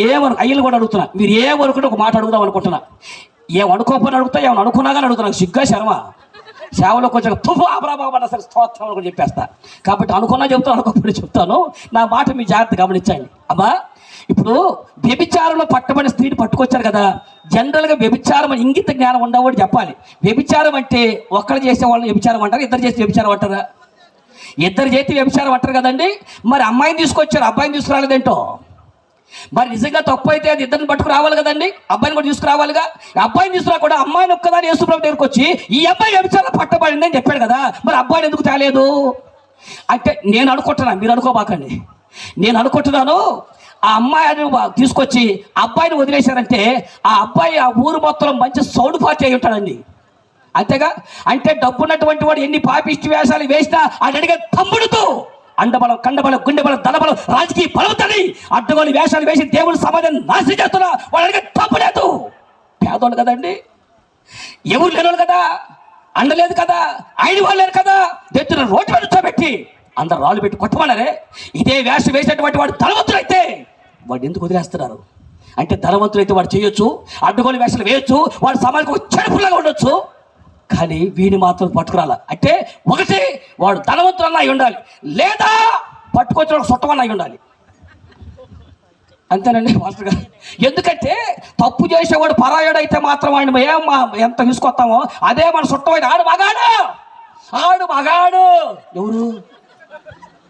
అయ్యలు కూడా అడుగుతున్నా, మీరు ఏమనుకుంటే ఒక మాట అడుగుదాం అనుకుంటున్నా. ఏమనుకోకపోయినా అడుగుతా, ఏమని అనుకున్నా కానీ అడుగుతున్నా. సిగ్గా శర్మ సేవలో కొంచెం అబ్రాబాబా సరే స్తోత్రం అని చెప్పేస్తా. కాబట్టి అనుకున్నా చెప్తాను, అనుకోకపోయినా చెప్తాను. నా మాట మీ జాగ్రత్త గమనించండి అమ్మా. ఇప్పుడు వ్యభిచారంలో పట్టబడిన స్త్రీని పట్టుకొచ్చారు కదా. జనరల్గా వ్యభిచారం అని ఇంగిత జ్ఞానం ఉండవాడు చెప్పాలి. వ్యభిచారం అంటే ఒక్కరు చేసే వాళ్ళని వ్యభిచారం అంటారు, ఇద్దరు చేస్తే వ్యభిచారం అంటారా? ఇద్దరు చేతి వ్యభిచారం అంటారు కదండి. మరి అమ్మాయిని తీసుకొచ్చారు, అబ్బాయిని తీసుకురాలేదేంటో. మరి నిజంగా తప్పు అయితే అది ఇద్దరిని పట్టుకు రావాలి కదండి, అబ్బాయిని కూడా తీసుకురావాలిగా. అబ్బాయిని తీసుకురా కూడా అమ్మాయిని ఒక్కదాని యేసుప్రభు దగ్గరికి వచ్చి ఈ అబ్బాయి వ్యభిచారం పట్టబడింది అని చెప్పాడు కదా, మరి అబ్బాయిని ఎందుకు తేలేదు? అంటే నేను అనుకుంటున్నాను, మీరు అనుకోబాకండి. నేను అనుకుంటున్నాను ఆ అమ్మాయిని తీసుకొచ్చి అబ్బాయిని వదిలేశారంటే ఆ అబ్బాయి ఆ ఊరు మొత్తం మంచి సౌండ్ పార్టీ అయి ఉంటాడండి. అంతేగా? అంటే డబ్బున్నటువంటి వాడు ఎన్ని పాపిష్టి వేషాలు వేసినా ఆయన అడిగే తమ్ముడుతో అండబలం, కండబలం, గుండెబలం, దళబలం, రాజకీయ బలవుతుంది. అడ్డగోలు వేషాలు వేసి దేవుడు సమాజాన్ని నాశనం చేస్తున్నా వాడు అడిగే తప్పు లేదు. పేదోళ్ళు కదండి, ఎవరు లేనోళ్ళు కదా, అండలేదు కదా, ఆయన వాళ్ళు లేరు కదా, తెచ్చిన రోడ్డు మీద పెట్టి అందరు రాళ్ళు పెట్టి కొట్టమన్నారే. ఇదే వేషం వేసేటువంటి వాడు ధనవంతుడు అయితే వాడు ఎందుకు వదిలేస్తున్నారు? అంటే ధనవంతుడు అయితే వాడు చేయొచ్చు, అడ్డగోలు వేషాలు వేయొచ్చు, వాడు సమాజంకు చెడుపులాగా ఉండొచ్చు, కానీ వీడిని మాత్రం పట్టుకురాల. అంటే ఒకటి వాడు ధనవంతుడన్నా అయి ఉండాలి, లేదా పట్టుకొచ్చిన ఒక సుట్టమన్నా అయి ఉండాలి. అంతేనండి మాస్టర్ గారు. ఎందుకంటే తప్పు చేసేవాడు పరాయుడు అయితే మాత్రం ఆయన ఎంత తీసుకొస్తామో అదే మన సుట్టమైన ఆడు మగాడు. ఎవరు?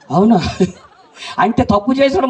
అవునా? అంటే తప్పు చేసిన